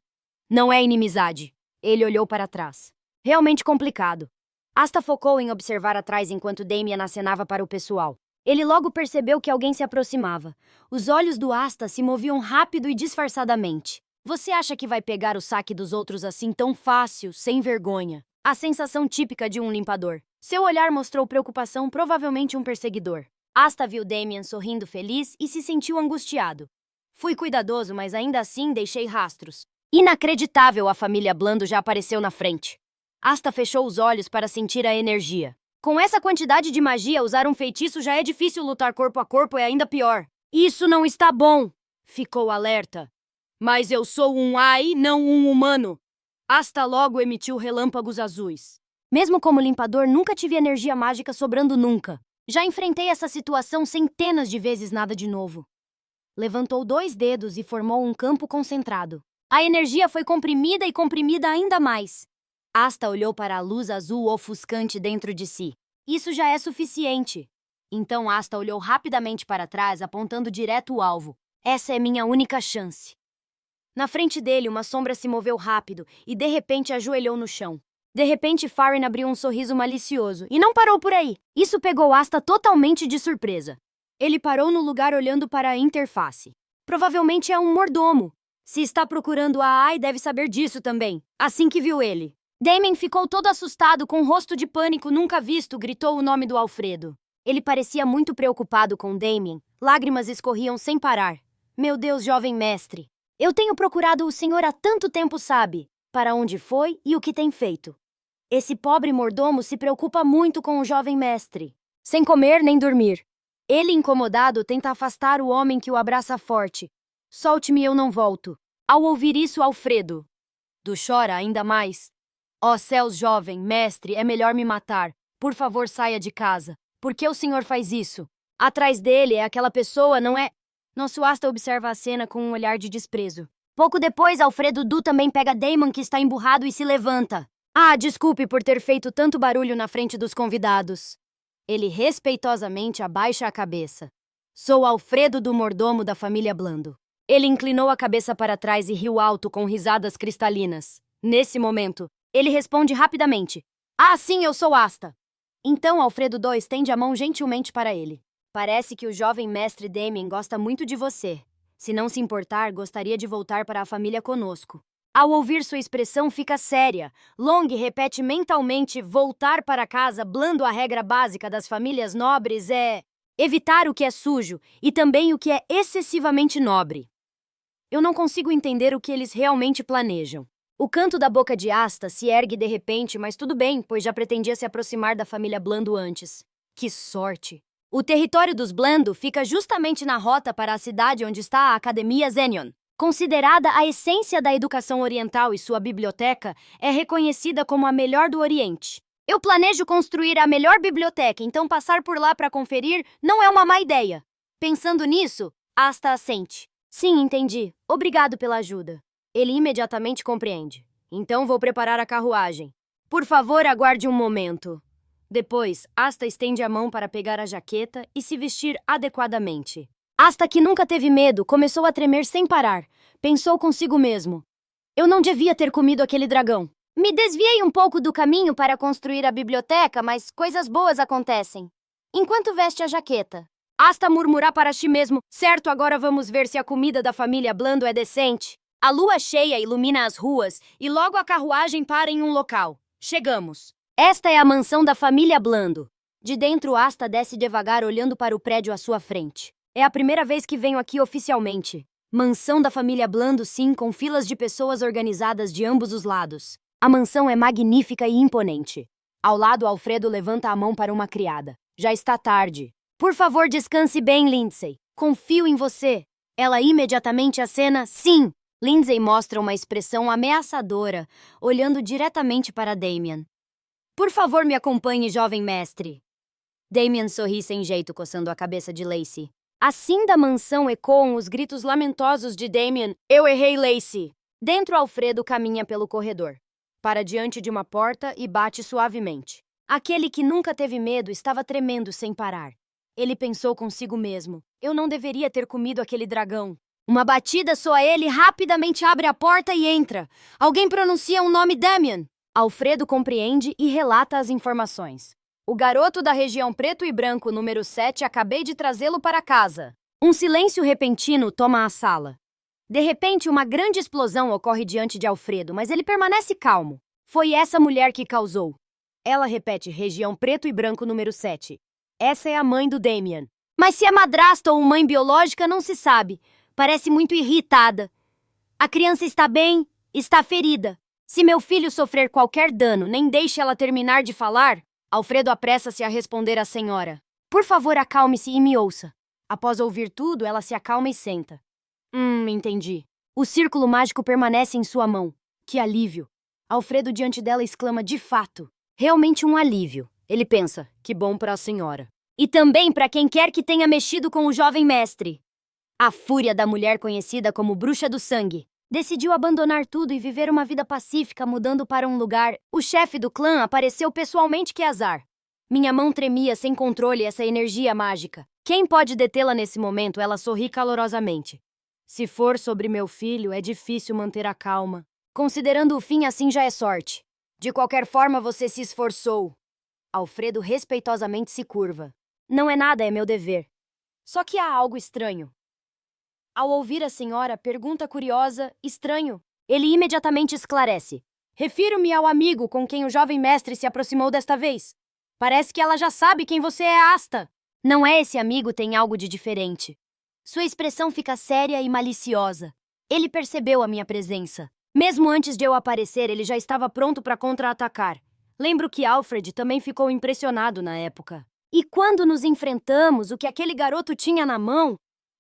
"Não é inimizade." Ele olhou para trás. Realmente complicado. Asta focou em observar atrás enquanto Damien acenava para o pessoal. Ele logo percebeu que alguém se aproximava. Os olhos do Asta se moviam rápido e disfarçadamente. "Você acha que vai pegar o saque dos outros assim tão fácil, sem vergonha?" A sensação típica de um limpador. Seu olhar mostrou preocupação, provavelmente um perseguidor. Asta viu Damien sorrindo feliz e se sentiu angustiado. "Fui cuidadoso, mas ainda assim deixei rastros." Inacreditável, a família Blando já apareceu na frente. Asta fechou os olhos para sentir a energia. Com essa quantidade de magia, usar um feitiço já é difícil, lutar corpo a corpo é ainda pior. "Isso não está bom!" Ficou alerta. "Mas eu sou um AI, não um humano." Asta logo emitiu relâmpagos azuis. "Mesmo como limpador, nunca tive energia mágica sobrando nunca. Já enfrentei essa situação centenas de vezes, nada de novo." Levantou 2 dedos e formou um campo concentrado. A energia foi comprimida e comprimida ainda mais. Asta olhou para a luz azul ofuscante dentro de si. "Isso já é suficiente." Então Asta olhou rapidamente para trás, apontando direto o alvo. Essa é minha única chance. Na frente dele, uma sombra se moveu rápido e de repente ajoelhou no chão. De repente, Farron abriu um sorriso malicioso e não parou por aí. Isso pegou Asta totalmente de surpresa. Ele parou no lugar olhando para a interface. Provavelmente é um mordomo. Se está procurando a Ai, deve saber disso também. Assim que viu ele, Damien ficou todo assustado, com um rosto de pânico nunca visto, gritou o nome do Alfredo. Ele parecia muito preocupado com Damien. Lágrimas escorriam sem parar. Meu Deus, jovem mestre. Eu tenho procurado o senhor há tanto tempo, sabe? Para onde foi e o que tem feito. Esse pobre mordomo se preocupa muito com o jovem mestre. Sem comer nem dormir. Ele, incomodado, tenta afastar o homem que o abraça forte. Solte-me, eu não volto. Ao ouvir isso, Alfredo chora ainda mais. Ó céus, jovem mestre, é melhor me matar. Por favor, saia de casa. Por que o senhor faz isso? Atrás dele é aquela pessoa, não é? Nosso Asta observa a cena com um olhar de desprezo. Pouco depois, Alfredo também pega Damon, que está emburrado, e se levanta. Ah, desculpe por ter feito tanto barulho na frente dos convidados. Ele respeitosamente abaixa a cabeça. Sou Alfredo do mordomo da família Blando. Ele inclinou a cabeça para trás e riu alto com risadas cristalinas. Nesse momento, ele responde rapidamente. Ah, sim, eu sou Asta. Então Alfredo estende a mão gentilmente para ele. Parece que o jovem mestre Damien gosta muito de você. Se não se importar, gostaria de voltar para a família conosco. Ao ouvir sua expressão, fica séria. Long repete mentalmente: voltar para casa. Blando, a regra básica das famílias nobres é evitar o que é sujo e também o que é excessivamente nobre. Eu não consigo entender o que eles realmente planejam. O canto da boca de Asta se ergue de repente, mas tudo bem, pois já pretendia se aproximar da família Blando antes. Que sorte! O território dos Blando fica justamente na rota para a cidade onde está a Academia Zenion. Considerada a essência da educação oriental, e sua biblioteca é reconhecida como a melhor do Oriente. Eu planejo construir a melhor biblioteca, então passar por lá para conferir não é uma má ideia. Pensando nisso, Asta assente. Sim, entendi. Obrigado pela ajuda. Ele imediatamente compreende. Então vou preparar a carruagem. Por favor, aguarde um momento. Depois, Asta estende a mão para pegar a jaqueta e se vestir adequadamente. Asta, que nunca teve medo, começou a tremer sem parar. Pensou consigo mesmo. Eu não devia ter comido aquele dragão. Me desviei um pouco do caminho para construir a biblioteca, mas coisas boas acontecem. Enquanto veste a jaqueta, Asta murmura para si mesmo. Certo, agora vamos ver se a comida da família Blando é decente. A lua cheia ilumina as ruas e logo a carruagem para em um local. Chegamos. Esta é a mansão da família Blando. De dentro, Asta desce devagar, olhando para o prédio à sua frente. É a primeira vez que venho aqui oficialmente. Mansão da família Blando, sim, com filas de pessoas organizadas de ambos os lados. A mansão é magnífica e imponente. Ao lado, Alfredo levanta a mão para uma criada. Já está tarde. Por favor, descanse bem, Lindsay. Confio em você. Ela imediatamente acena sim. Lindsay mostra uma expressão ameaçadora, olhando diretamente para Damien. Por favor, me acompanhe, jovem mestre. Damien sorri sem jeito, coçando a cabeça de Lacey. Assim da mansão ecoam os gritos lamentosos de Damien. Eu errei, Lacey. Dentro, Alfredo caminha pelo corredor. Para diante de uma porta e bate suavemente. Aquele que nunca teve medo estava tremendo sem parar. Ele pensou consigo mesmo. Eu não deveria ter comido aquele dragão. Uma batida soa, ele rapidamente abre a porta e entra. Alguém pronuncia o nome Damien. Alfredo compreende e relata as informações. O garoto da região preto e branco número 7, acabei de trazê-lo para casa. Um silêncio repentino toma a sala. De repente, uma grande explosão ocorre diante de Alfredo, mas ele permanece calmo. Foi essa mulher que causou. Ela repete, região preto e branco número 7. Essa é a mãe do Damien. Mas se é madrasta ou mãe biológica, não se sabe. Parece muito irritada. A criança está bem, está ferida. Se meu filho sofrer qualquer dano, nem deixe ela terminar de falar, Alfredo apressa-se a responder à senhora. Por favor, acalme-se e me ouça. Após ouvir tudo, ela se acalma e senta. Entendi. O círculo mágico permanece em sua mão. Que alívio. Alfredo diante dela exclama, de fato. Realmente um alívio. Ele pensa, que bom para a senhora. E também para quem quer que tenha mexido com o jovem mestre. A fúria da mulher conhecida como Bruxa do Sangue decidiu abandonar tudo e viver uma vida pacífica, mudando para um lugar. O chefe do clã apareceu pessoalmente, que azar. Minha mão tremia sem controle essa energia mágica. Quem pode detê-la nesse momento? Ela sorri calorosamente. Se for sobre meu filho, é difícil manter a calma. Considerando o fim assim já é sorte. De qualquer forma, você se esforçou. Alfredo respeitosamente se curva. Não é nada, é meu dever. Só que há algo estranho. Ao ouvir a senhora, pergunta curiosa, estranho. Ele imediatamente esclarece. Refiro-me ao amigo com quem o jovem mestre se aproximou desta vez. Parece que ela já sabe quem você é, Asta. Não é esse amigo, tem algo de diferente. Sua expressão fica séria e maliciosa. Ele percebeu a minha presença. Mesmo antes de eu aparecer, ele já estava pronto para contra-atacar. Lembro que Alfred também ficou impressionado na época. E quando nos enfrentamos, o que aquele garoto tinha na mão,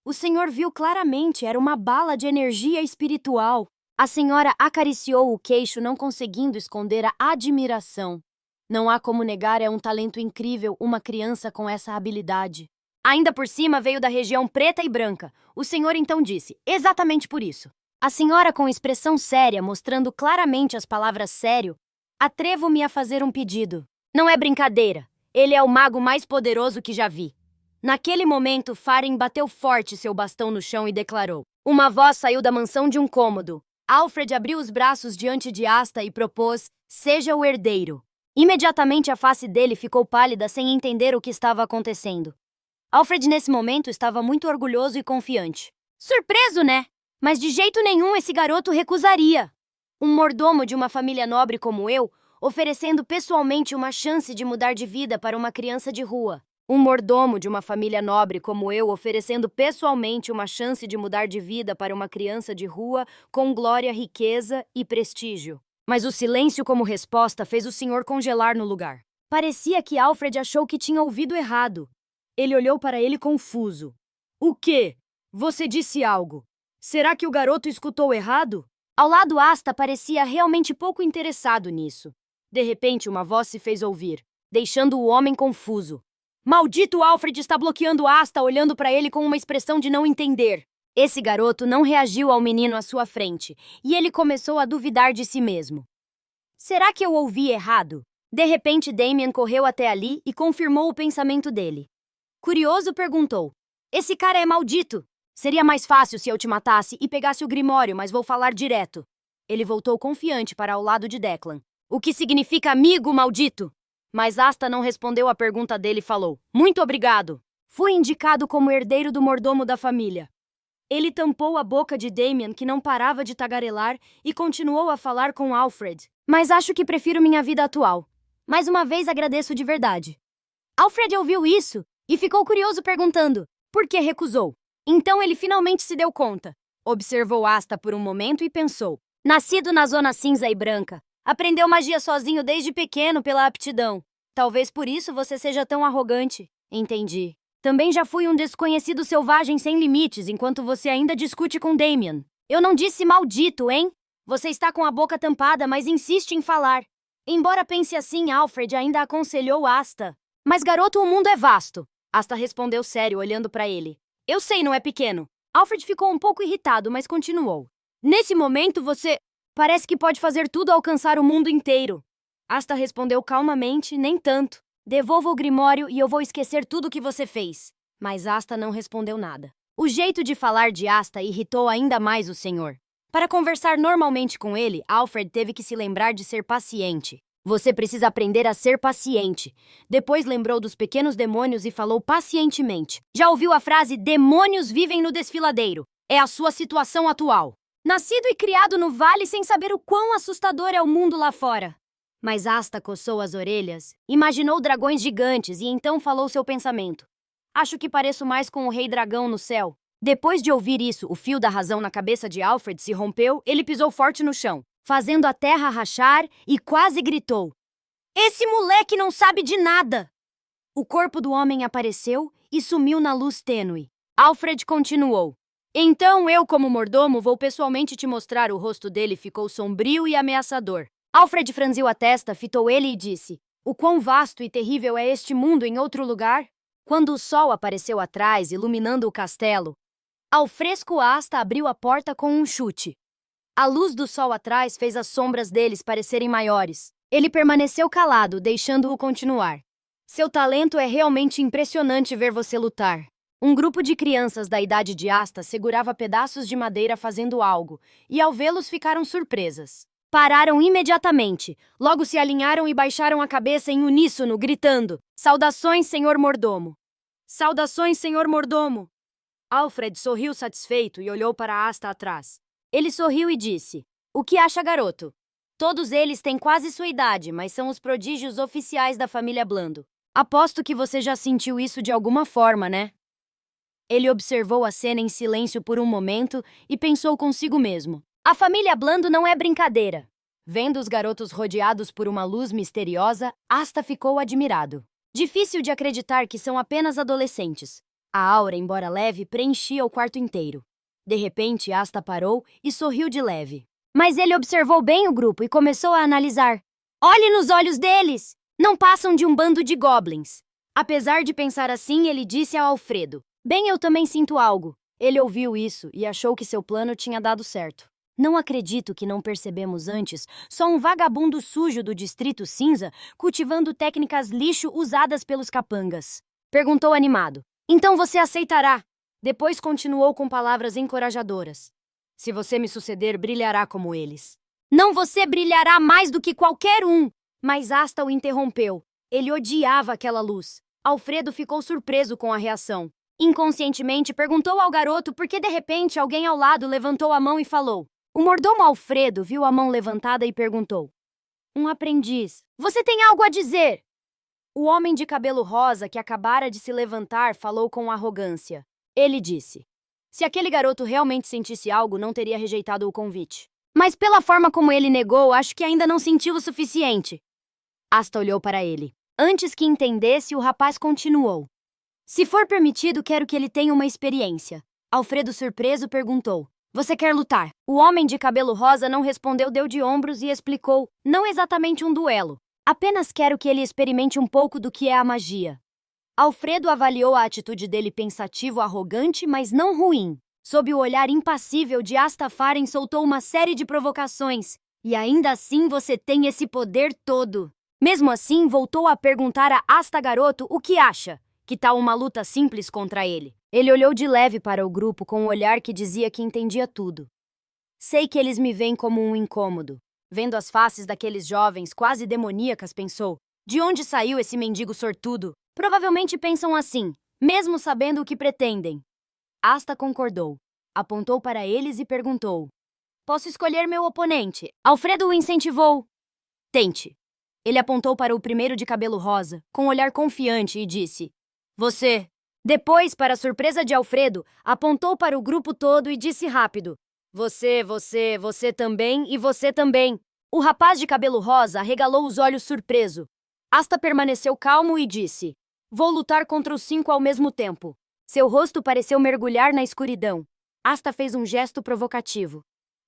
o senhor viu claramente, era uma bala de energia espiritual. A senhora acariciou o queixo, não conseguindo esconder a admiração. Não há como negar, é um talento incrível uma criança com essa habilidade. Ainda por cima veio da região preta e branca. O senhor então disse, exatamente por isso. A senhora com expressão séria, mostrando claramente as palavras sério, atrevo-me a fazer um pedido. Não é brincadeira. Ele é o mago mais poderoso que já vi. Naquele momento, Farin bateu forte seu bastão no chão e declarou. Uma voz saiu da mansão de um cômodo. Alfred abriu os braços diante de Asta e propôs, seja o herdeiro. Imediatamente a face dele ficou pálida sem entender o que estava acontecendo. Alfred nesse momento estava muito orgulhoso e confiante. Surpreso, né? Mas de jeito nenhum esse garoto recusaria. Um mordomo de uma família nobre como eu, oferecendo pessoalmente uma chance de mudar de vida para uma criança de rua. Um mordomo de uma família nobre como eu, oferecendo pessoalmente uma chance de mudar de vida para uma criança de rua com glória, riqueza e prestígio. Mas o silêncio como resposta fez o senhor congelar no lugar. Parecia que Alfred achou que tinha ouvido errado. Ele olhou para ele confuso. O quê? Você disse algo. Será que o garoto escutou errado? Ao lado, Asta parecia realmente pouco interessado nisso. De repente, uma voz se fez ouvir, deixando o homem confuso. Maldito Alfred está bloqueando Asta, olhando para ele com uma expressão de não entender. Esse garoto não reagiu ao menino à sua frente, e ele começou a duvidar de si mesmo. Será que eu ouvi errado? De repente, Damien correu até ali e confirmou o pensamento dele. Curioso, perguntou. Esse cara é maldito. Seria mais fácil se eu te matasse e pegasse o Grimório, mas vou falar direto. Ele voltou confiante para ao lado de Declan. O que significa amigo maldito? Mas Asta não respondeu à pergunta dele e falou. Muito obrigado. Fui indicado como herdeiro do mordomo da família. Ele tampou a boca de Damien, que não parava de tagarelar, e continuou a falar com Alfred. Mas acho que prefiro minha vida atual. Mais uma vez agradeço de verdade. Alfred ouviu isso e ficou curioso perguntando, por que recusou? Então ele finalmente se deu conta. Observou Asta por um momento e pensou. Nascido na zona cinza e branca, aprendeu magia sozinho desde pequeno pela aptidão. Talvez por isso você seja tão arrogante. Entendi. Também já fui um desconhecido selvagem sem limites enquanto você ainda discute com Damien. Eu não disse maldito, hein? Você está com a boca tampada, mas insiste em falar. Embora pense assim, Alfred ainda aconselhou Asta. Mas garoto, o mundo é vasto. Asta respondeu sério, olhando para ele. Eu sei, não é pequeno. Alfred ficou um pouco irritado, mas continuou. Nesse momento você... Parece que pode fazer tudo alcançar o mundo inteiro. Asta respondeu calmamente, nem tanto. Devolva o Grimório e eu vou esquecer tudo o que você fez. Mas Asta não respondeu nada. O jeito de falar de Asta irritou ainda mais o senhor. Para conversar normalmente com ele, Alfred teve que se lembrar de ser paciente. Você precisa aprender a ser paciente. Depois lembrou dos pequenos demônios e falou pacientemente. Já ouviu a frase demônios vivem no desfiladeiro? É a sua situação atual. Nascido e criado no vale sem saber o quão assustador é o mundo lá fora. Mas Asta coçou as orelhas, imaginou dragões gigantes e então falou seu pensamento. Acho que pareço mais com o rei dragão no céu. Depois de ouvir isso, o fio da razão na cabeça de Alfred se rompeu, ele pisou forte no chão, fazendo a terra rachar e quase gritou. Esse moleque não sabe de nada! O corpo do homem apareceu e sumiu na luz tênue. Alfred continuou. Então eu, como mordomo, vou pessoalmente te mostrar. O rosto dele ficou sombrio e ameaçador. Alfred franziu a testa, fitou ele e disse, o quão vasto e terrível é este mundo em outro lugar? Quando o sol apareceu atrás, iluminando o castelo, ao fresco Asta abriu a porta com um chute. A luz do sol atrás fez as sombras deles parecerem maiores. Ele permaneceu calado, deixando-o continuar. Seu talento é realmente impressionante ver você lutar. Um grupo de crianças da idade de Asta segurava pedaços de madeira fazendo algo, e ao vê-los ficaram surpresas. Pararam imediatamente, logo se alinharam e baixaram a cabeça em uníssono, gritando: "Saudações, senhor mordomo! Saudações, senhor mordomo!" Alfred sorriu satisfeito e olhou para Asta atrás. Ele sorriu e disse: "O que acha, garoto? Todos eles têm quase sua idade, mas são os prodígios oficiais da família Blando. Aposto que você já sentiu isso de alguma forma, né?" Ele observou a cena em silêncio por um momento e pensou consigo mesmo: "A família Blando não é brincadeira." Vendo os garotos rodeados por uma luz misteriosa, Asta ficou admirado. Difícil de acreditar que são apenas adolescentes. A aura, embora leve, preenchia o quarto inteiro. De repente, Asta parou e sorriu de leve. Mas ele observou bem o grupo e começou a analisar. "Olhe nos olhos deles! Não passam de um bando de goblins." Apesar de pensar assim, ele disse a Alfredo: "Bem, eu também sinto algo." Ele ouviu isso e achou que seu plano tinha dado certo. "Não acredito que não percebemos antes só um vagabundo sujo do Distrito Cinza cultivando técnicas lixo usadas pelos capangas." Perguntou animado. "Então você aceitará?" Depois continuou com palavras encorajadoras. "Se você me suceder, brilhará como eles." "Não, você brilhará mais do que qualquer um!" Mas Asta o interrompeu. Ele odiava aquela luz. Alfredo ficou surpreso com a reação. Inconscientemente perguntou ao garoto por que de repente alguém ao lado levantou a mão e falou. O mordomo Alfredo viu a mão levantada e perguntou: "Um aprendiz. Você tem algo a dizer?" O homem de cabelo rosa que acabara de se levantar falou com arrogância. Ele disse: "Se aquele garoto realmente sentisse algo, não teria rejeitado o convite. Mas pela forma como ele negou, acho que ainda não sentiu o suficiente." Asta olhou para ele. Antes que entendesse, o rapaz continuou: "Se for permitido, quero que ele tenha uma experiência." Alfredo, surpreso, perguntou: "Você quer lutar?" O homem de cabelo rosa não respondeu, deu de ombros e explicou: "Não exatamente um duelo. Apenas quero que ele experimente um pouco do que é a magia." Alfredo avaliou a atitude dele pensativo, arrogante, mas não ruim. Sob o olhar impassível de Astafaren, soltou uma série de provocações. "E ainda assim você tem esse poder todo." Mesmo assim, voltou a perguntar a Asta garoto o que acha. Que tal uma luta simples contra ele? Ele olhou de leve para o grupo com um olhar que dizia que entendia tudo. "Sei que eles me veem como um incômodo." Vendo as faces daqueles jovens quase demoníacas, pensou: "De onde saiu esse mendigo sortudo?" Provavelmente pensam assim, mesmo sabendo o que pretendem. Asta concordou. Apontou para eles e perguntou: "Posso escolher meu oponente?" Alfredo o incentivou. "Tente." Ele apontou para o primeiro de cabelo rosa, com um olhar confiante, e disse: "Você." Depois, para a surpresa de Alfredo, apontou para o grupo todo e disse rápido: Você também e você também." O rapaz de cabelo rosa arregalou os olhos surpreso. Asta permaneceu calmo e disse: "Vou lutar contra os 5 ao mesmo tempo." Seu rosto pareceu mergulhar na escuridão. Asta fez um gesto provocativo.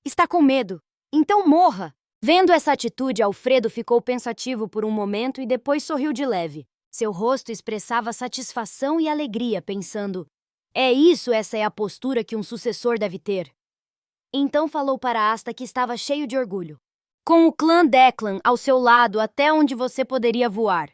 "Está com medo? Então morra!" Vendo essa atitude, Alfredo ficou pensativo por um momento e depois sorriu de leve. Seu rosto expressava satisfação e alegria, pensando: essa é a postura que um sucessor deve ter." Então falou para Asta, que estava cheio de orgulho: "Com o clã Declan ao seu lado, até onde você poderia voar."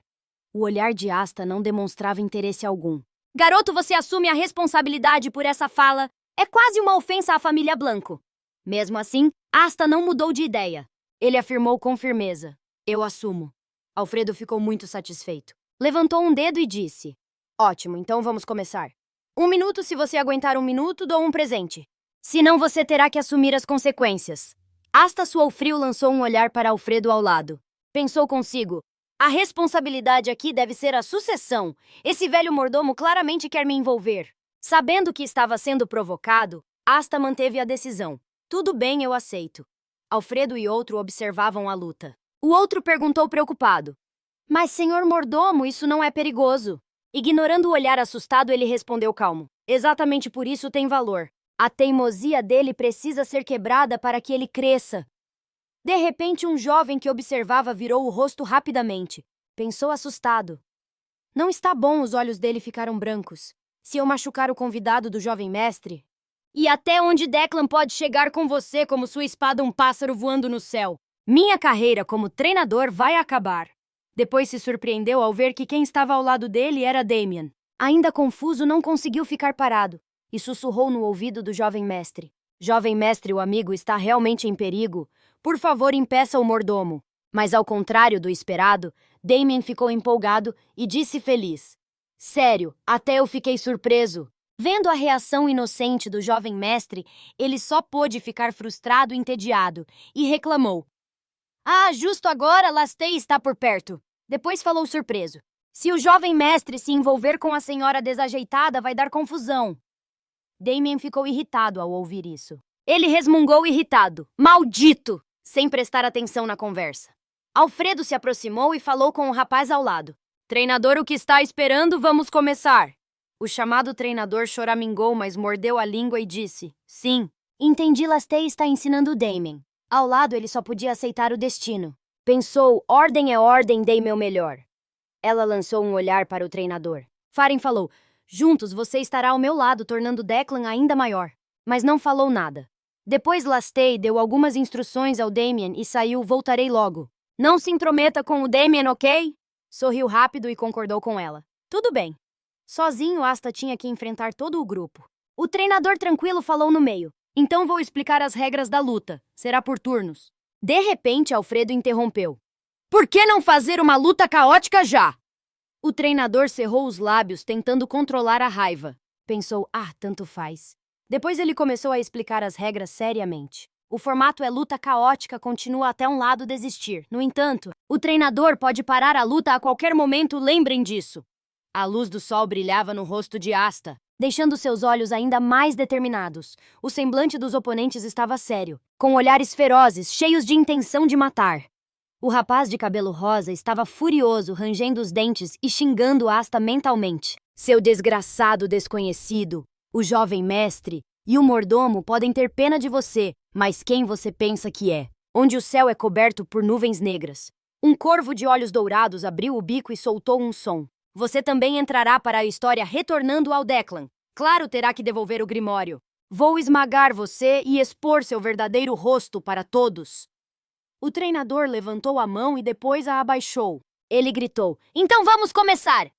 O olhar de Asta não demonstrava interesse algum. "Garoto, você assume a responsabilidade por essa fala? É quase uma ofensa à família Blanco." Mesmo assim, Asta não mudou de ideia. Ele afirmou com firmeza: "Eu assumo." Alfredo ficou muito satisfeito. Levantou um dedo e disse: "Ótimo, então vamos começar. 1 minuto, se você aguentar 1 minuto, dou um presente. Senão você terá que assumir as consequências." Asta suou frio, lançou um olhar para Alfredo ao lado. Pensou consigo: "A responsabilidade aqui deve ser a sucessão. Esse velho mordomo claramente quer me envolver." Sabendo que estava sendo provocado, Asta manteve a decisão. "Tudo bem, eu aceito." Alfredo e outro observavam a luta. O outro perguntou preocupado: "Mas, senhor mordomo, isso não é perigoso?" Ignorando o olhar assustado, ele respondeu calmo: "Exatamente por isso tem valor. A teimosia dele precisa ser quebrada para que ele cresça." De repente, um jovem que observava virou o rosto rapidamente. Pensou assustado: "Não está bom." Os olhos dele ficaram brancos. "Se eu machucar o convidado do jovem mestre? E até onde Declan pode chegar com você como sua espada, um pássaro voando no céu? Minha carreira como treinador vai acabar." Depois se surpreendeu ao ver que quem estava ao lado dele era Damien. Ainda confuso, não conseguiu ficar parado e sussurrou no ouvido do jovem mestre. Jovem mestre, o amigo está realmente em perigo. Por favor, impeça o mordomo. Mas ao contrário do esperado, Damien ficou empolgado e disse feliz. Sério, até eu fiquei surpreso. Vendo a reação inocente do jovem mestre, ele só pôde ficar frustrado e entediado, e reclamou. Ah, justo agora Lastei está por perto. Depois falou surpreso. Se o jovem mestre se envolver com a senhora desajeitada, vai dar confusão. Damien ficou irritado ao ouvir isso. Ele resmungou irritado. Maldito! Sem prestar atenção na conversa. Alfredo se aproximou e falou com o rapaz ao lado. Treinador, o que está esperando? Vamos começar. O chamado treinador choramingou, mas mordeu a língua e disse. Sim. Entendi, Lastei está ensinando Damien. Ao lado, ele só podia aceitar o destino. Pensou, ordem é ordem, dei meu melhor. Ela lançou um olhar para o treinador. Faren falou, juntos você estará ao meu lado, tornando Declan ainda maior. Mas não falou nada. Depois Lastei deu algumas instruções ao Damien e saiu, voltarei logo. Não se intrometa com o Damien, ok? Sorriu rápido e concordou com ela. Tudo bem. Sozinho, Asta tinha que enfrentar todo o grupo. O treinador tranquilo falou no meio. Então vou explicar as regras da luta. Será por turnos. De repente, Alfredo interrompeu. Por que não fazer uma luta caótica já? O treinador cerrou os lábios, tentando controlar a raiva. Pensou, tanto faz. Depois ele começou a explicar as regras seriamente. O formato é luta caótica, continua até um lado desistir. No entanto, o treinador pode parar a luta a qualquer momento, lembrem disso. A luz do sol brilhava no rosto de Asta, deixando seus olhos ainda mais determinados. O semblante dos oponentes estava sério, com olhares ferozes, cheios de intenção de matar. O rapaz de cabelo rosa estava furioso, rangendo os dentes e xingando Asta mentalmente. Seu desgraçado desconhecido, o jovem mestre e o mordomo podem ter pena de você, mas quem você pensa que é? Onde o céu é coberto por nuvens negras. Um corvo de olhos dourados abriu o bico e soltou um som. Você também entrará para a história retornando ao Declan. Claro, terá que devolver o Grimório. Vou esmagar você e expor seu verdadeiro rosto para todos. O treinador levantou a mão e depois a abaixou. Ele gritou, então vamos começar!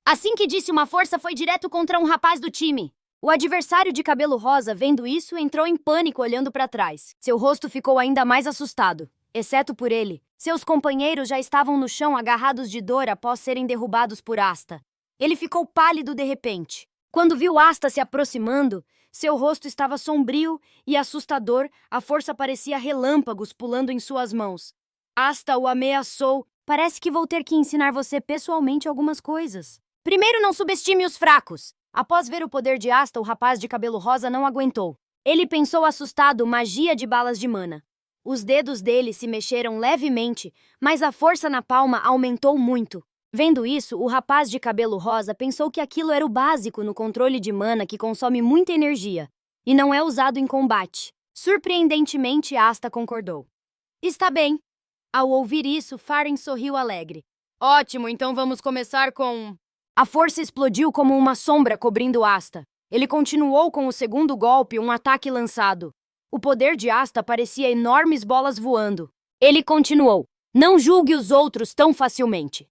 Assim que disse uma força foi direto contra um rapaz do time. O adversário de cabelo rosa, vendo isso, entrou em pânico olhando para trás. Seu rosto ficou ainda mais assustado. Exceto por ele. Seus companheiros já estavam no chão agarrados de dor após serem derrubados por Asta. Ele ficou pálido de repente. Quando viu Asta se aproximando, seu rosto estava sombrio e assustador, a força parecia relâmpagos pulando em suas mãos. Asta o ameaçou. Parece que vou ter que ensinar você pessoalmente algumas coisas. Primeiro, não subestime os fracos. Após ver o poder de Asta, o rapaz de cabelo rosa não aguentou. Ele pensou assustado, magia de balas de mana. Os dedos dele se mexeram levemente, mas a força na palma aumentou muito. Vendo isso, o rapaz de cabelo rosa pensou que aquilo era o básico no controle de mana que consome muita energia e não é usado em combate. Surpreendentemente, Asta concordou. Está bem. Ao ouvir isso, Faren sorriu alegre. Ótimo, então vamos começar com... A força explodiu como uma sombra cobrindo Asta. Ele continuou com o segundo golpe, um ataque lançado. O poder de Asta parecia enormes bolas voando. Ele continuou. Não julgue os outros tão facilmente.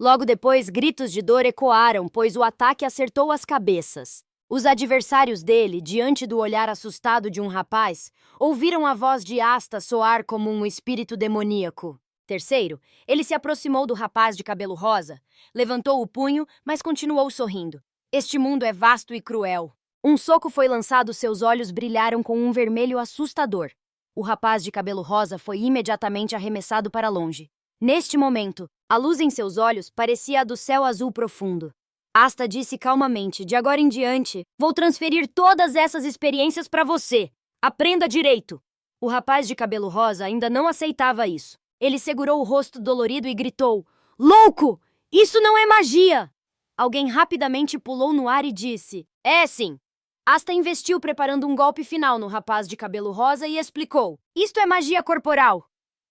Logo depois, gritos de dor ecoaram, pois o ataque acertou as cabeças. Os adversários dele, diante do olhar assustado de um rapaz, ouviram a voz de Asta soar como um espírito demoníaco. Terceiro, ele se aproximou do rapaz de cabelo rosa, levantou o punho, mas continuou sorrindo. Este mundo é vasto e cruel. Um soco foi lançado, seus olhos brilharam com um vermelho assustador. O rapaz de cabelo rosa foi imediatamente arremessado para longe. Neste momento, a luz em seus olhos parecia a do céu azul profundo. Asta disse calmamente, de agora em diante, vou transferir todas essas experiências para você. Aprenda direito. O rapaz de cabelo rosa ainda não aceitava isso. Ele segurou o rosto dolorido e gritou, louco! Isso não é magia! Alguém rapidamente pulou no ar e disse, é sim. Asta investiu preparando um golpe final no rapaz de cabelo rosa e explicou, isto é magia corporal.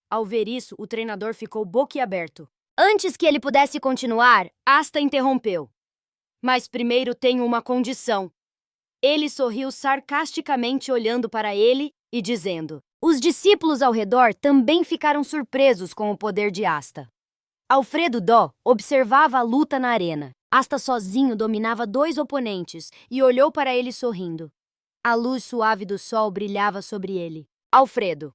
Ao ver isso, o treinador ficou boquiaberto. Antes que ele pudesse continuar, Asta interrompeu. Mas primeiro tenho uma condição. Ele sorriu sarcasticamente olhando para ele e dizendo, os discípulos ao redor também ficaram surpresos com o poder de Asta. Alfredo Dó observava a luta na arena. Asta sozinho dominava 2 oponentes e olhou para ele sorrindo. A luz suave do sol brilhava sobre ele. Alfredo.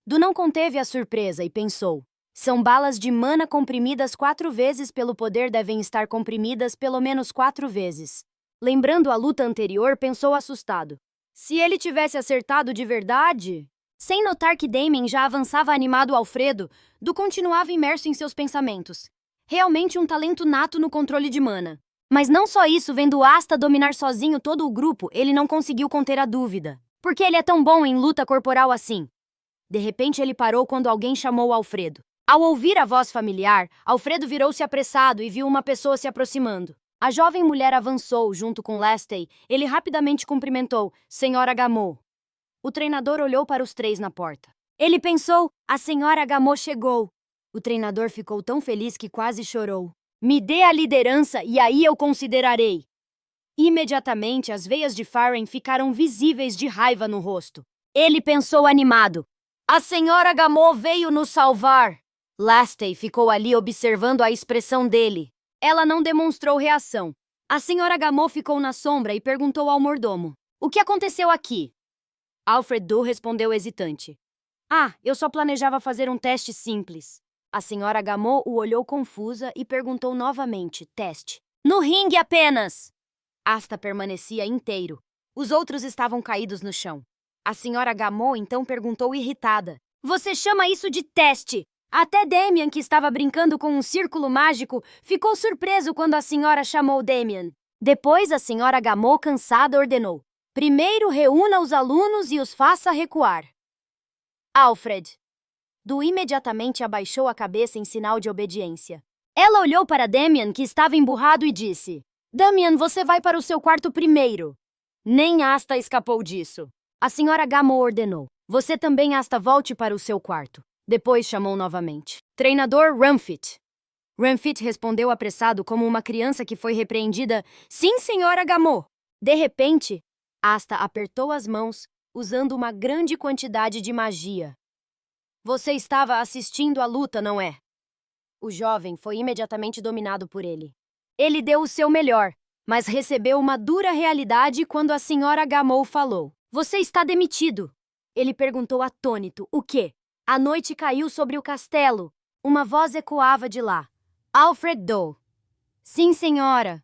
Du não conteve a surpresa e pensou: são balas de mana comprimidas 4 vezes pelo poder, devem estar comprimidas pelo menos 4 vezes. Lembrando a luta anterior, pensou assustado. Se ele tivesse acertado de verdade... Sem notar que Damien já avançava animado, Alfredo, Du continuava imerso em seus pensamentos. Realmente um talento nato no controle de mana. Mas não só isso, vendo Asta dominar sozinho todo o grupo, ele não conseguiu conter a dúvida. Por que ele é tão bom em luta corporal assim? De repente ele parou quando alguém chamou Alfredo. Ao ouvir a voz familiar, Alfredo virou-se apressado e viu uma pessoa se aproximando. A jovem mulher avançou junto com Lastey. Ele rapidamente cumprimentou: Senhora Gamot. O treinador olhou para os 3 na porta. Ele pensou: a senhora Gamot chegou. O treinador ficou tão feliz que quase chorou. Me dê a liderança e aí eu considerarei. Imediatamente as veias de Farren ficaram visíveis de raiva no rosto. Ele pensou animado: a senhora Gamot veio nos salvar. Lastey ficou ali observando a expressão dele. Ela não demonstrou reação. A senhora Gamot ficou na sombra e perguntou ao mordomo: o que aconteceu aqui? Alfred Du respondeu hesitante. Eu só planejava fazer um teste simples. A senhora Gamot o olhou confusa e perguntou novamente: teste? No ringue apenas! Asta permanecia inteiro. Os outros estavam caídos no chão. A senhora Gamot então perguntou irritada: você chama isso de teste? Até Damien, que estava brincando com um círculo mágico, ficou surpreso quando a senhora chamou Damien. Depois a senhora Gamot, cansada, ordenou: primeiro reúna os alunos e os faça recuar. Alfred. Du imediatamente abaixou a cabeça em sinal de obediência. Ela olhou para Damien, que estava emburrado, e disse: Damien, você vai para o seu quarto primeiro. Nem Asta escapou disso. A senhora Gamot ordenou: você também, Asta, volte para o seu quarto. Depois chamou novamente: treinador Rumfit. Rumfit respondeu apressado como uma criança que foi repreendida: sim, senhora Gamot. De repente, Asta apertou as mãos, usando uma grande quantidade de magia. Você estava assistindo à luta, não é? O jovem foi imediatamente dominado por ele. Ele deu o seu melhor, mas recebeu uma dura realidade quando a senhora Gamot falou: você está demitido. Ele perguntou atônito: o quê? A noite caiu sobre o castelo. Uma voz ecoava de lá: Alfred Du. Sim, senhora.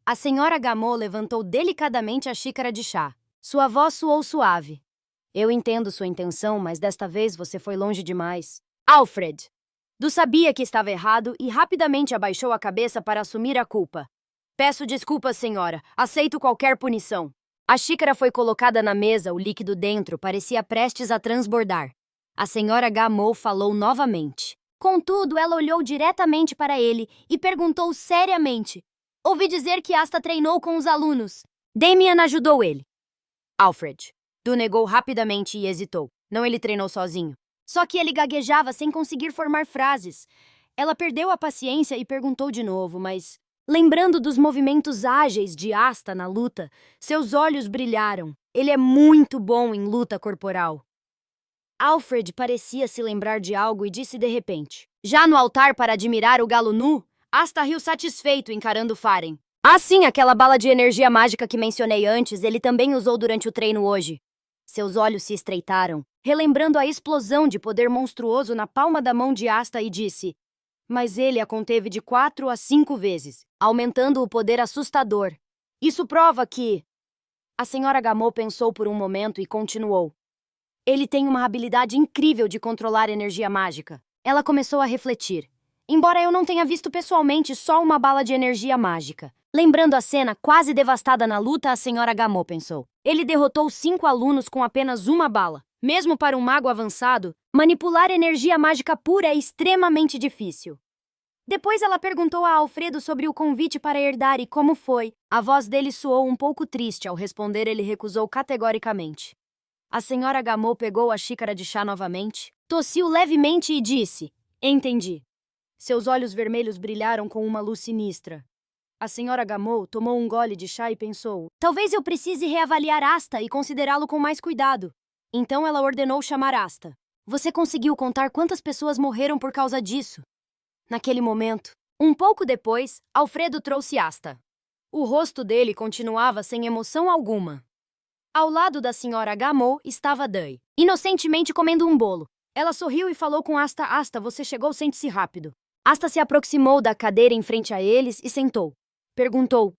A senhora Gamot levantou delicadamente a xícara de chá. Sua voz soou suave. Eu entendo sua intenção, mas desta vez você foi longe demais. Alfred! Du sabia que estava errado e rapidamente abaixou a cabeça para assumir a culpa. Peço desculpas, senhora. Aceito qualquer punição. A xícara foi colocada na mesa, o líquido dentro parecia prestes a transbordar. A senhora Gamot falou novamente. Contudo, ela olhou diretamente para ele e perguntou seriamente: ouvi dizer que Asta treinou com os alunos. Damien ajudou ele. Alfred. Du negou rapidamente e hesitou. Não, ele treinou sozinho. Só que ele gaguejava sem conseguir formar frases. Ela perdeu a paciência e perguntou de novo, mas... lembrando dos movimentos ágeis de Asta na luta, seus olhos brilharam. Ele é muito bom em luta corporal. Alfred parecia se lembrar de algo e disse de repente: já no altar para admirar o galo nu? Asta riu satisfeito, encarando Farren. Sim, aquela bala de energia mágica que mencionei antes, ele também usou durante o treino hoje. Seus olhos se estreitaram, relembrando a explosão de poder monstruoso na palma da mão de Asta, e disse: mas ele a conteve de 4 a 5 vezes, aumentando o poder assustador. Isso prova que... A senhora Gamot pensou por um momento e continuou: ele tem uma habilidade incrível de controlar energia mágica. Ela começou a refletir. Embora eu não tenha visto pessoalmente só uma bala de energia mágica. Lembrando a cena quase devastada na luta, a senhora Gamot pensou: ele derrotou 5 alunos com apenas uma bala. Mesmo para um mago avançado, manipular energia mágica pura é extremamente difícil. Depois ela perguntou a Alfredo sobre o convite para herdar e como foi. A voz dele soou um pouco triste. Ao responder, ele recusou categoricamente. A senhora Gamot pegou a xícara de chá novamente, tossiu levemente e disse: entendi. Seus olhos vermelhos brilharam com uma luz sinistra. A senhora Gamot tomou um gole de chá e pensou: talvez eu precise reavaliar Asta e considerá-lo com mais cuidado. Então ela ordenou chamar Asta. Você conseguiu contar quantas pessoas morreram por causa disso? Naquele momento, Um pouco depois, Alfredo trouxe Asta. O rosto dele continuava sem emoção alguma. Ao lado da senhora Gameau estava Dai, inocentemente comendo um bolo. Ela sorriu e falou com Asta: Asta, você chegou, sente-se rápido. Asta se aproximou da cadeira em frente a eles e sentou. Perguntou: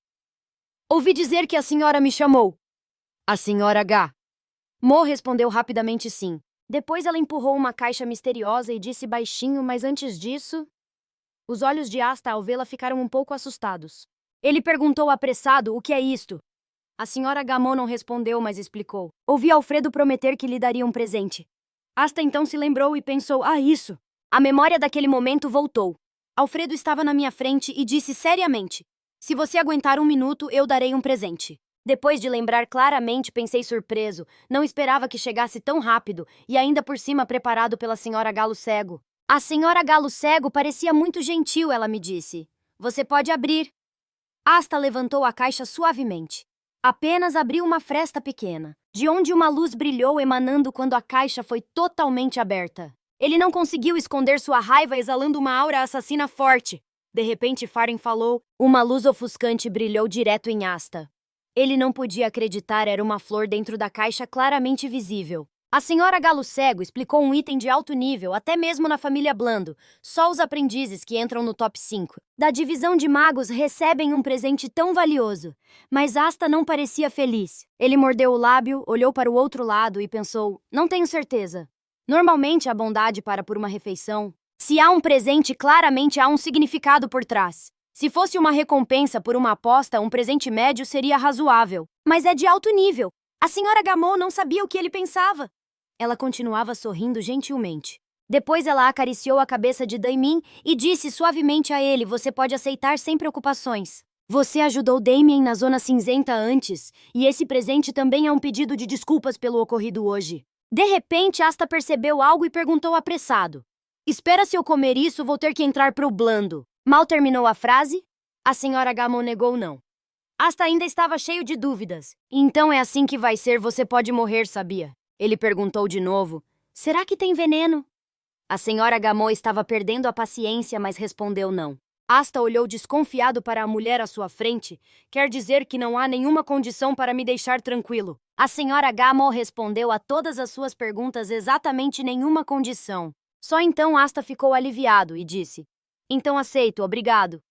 ouvi dizer que a senhora me chamou. A senhora Gá. Mo respondeu rapidamente sim. Depois ela empurrou uma caixa misteriosa e disse baixinho, mas antes disso... Os olhos de Asta ao vê-la ficaram um pouco assustados. Ele perguntou apressado: o que é isto? A senhora Gameau não respondeu, mas explicou. Ouvi Alfredo prometer que lhe daria um presente. Asta então se lembrou e pensou: ah, isso! A memória daquele momento voltou. Alfredo estava na minha frente e disse seriamente: se você aguentar 1 minuto, eu darei um presente. Depois de lembrar claramente, pensei surpreso. Não esperava que chegasse tão rápido e ainda por cima preparado pela senhora Galo Cego. A senhora Galo Cego parecia muito gentil, ela me disse. Você pode abrir. Asta levantou a caixa suavemente. Apenas abriu uma fresta pequena, de onde uma luz brilhou emanando quando a caixa foi totalmente aberta. Ele não conseguiu esconder sua raiva exalando uma aura assassina forte. De repente, Faren falou. Uma luz ofuscante brilhou direto em Asta. Ele não podia acreditar, era uma flor dentro da caixa claramente visível. A senhora Galo Cego explicou um item de alto nível, até mesmo na família Blando. Só os aprendizes que entram no top 5 da divisão de magos recebem um presente tão valioso. Mas Asta não parecia feliz. Ele mordeu o lábio, olhou para o outro lado e pensou: não tenho certeza. Normalmente a bondade para por uma refeição. Se há um presente, claramente há um significado por trás. Se fosse uma recompensa por uma aposta, um presente médio seria razoável. Mas é de alto nível. A senhora Gameau não sabia o que ele pensava. Ela continuava sorrindo gentilmente. Depois ela acariciou a cabeça de Damien e disse suavemente a ele: você pode aceitar sem preocupações. Você ajudou Damien na Zona Cinzenta antes, e esse presente também é um pedido de desculpas pelo ocorrido hoje. De repente, Asta percebeu algo e perguntou apressado: espera, se eu comer isso, vou ter que entrar pro Blando. Mal terminou a frase, a senhora Gameau negou não. Asta ainda estava cheio de dúvidas. Então é assim que vai ser, você pode morrer, sabia? Ele perguntou de novo: será que tem veneno? A senhora Gameau estava perdendo a paciência, mas respondeu não. Asta olhou desconfiado para a mulher à sua frente. Quer dizer que não há nenhuma condição para me deixar tranquilo. A senhora Gameau respondeu a todas as suas perguntas exatamente nenhuma condição. Só então Asta ficou aliviado e disse: então aceito, obrigado.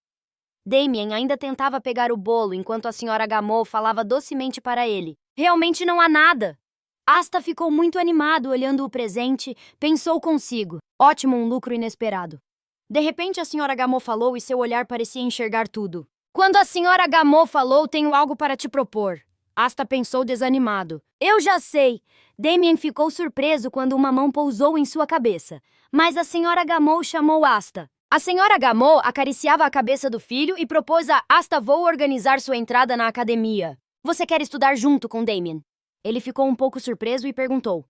Damien ainda tentava pegar o bolo enquanto a senhora Gameau falava docemente para ele: realmente não há nada. Asta ficou muito animado olhando o presente, pensou consigo: ótimo, um lucro inesperado. De repente a senhora Gameau falou e seu olhar parecia enxergar tudo. Quando a senhora Gameau falou: tenho algo para te propor. Asta pensou desanimado. Eu já sei. Damien ficou surpreso quando uma mão pousou em sua cabeça. Mas a senhora Gameau chamou Asta. A senhora Gameau acariciava a cabeça do filho e propôs a Asta: vou organizar sua entrada na academia. Você quer estudar junto com Damien? Ele ficou um pouco surpreso e perguntou: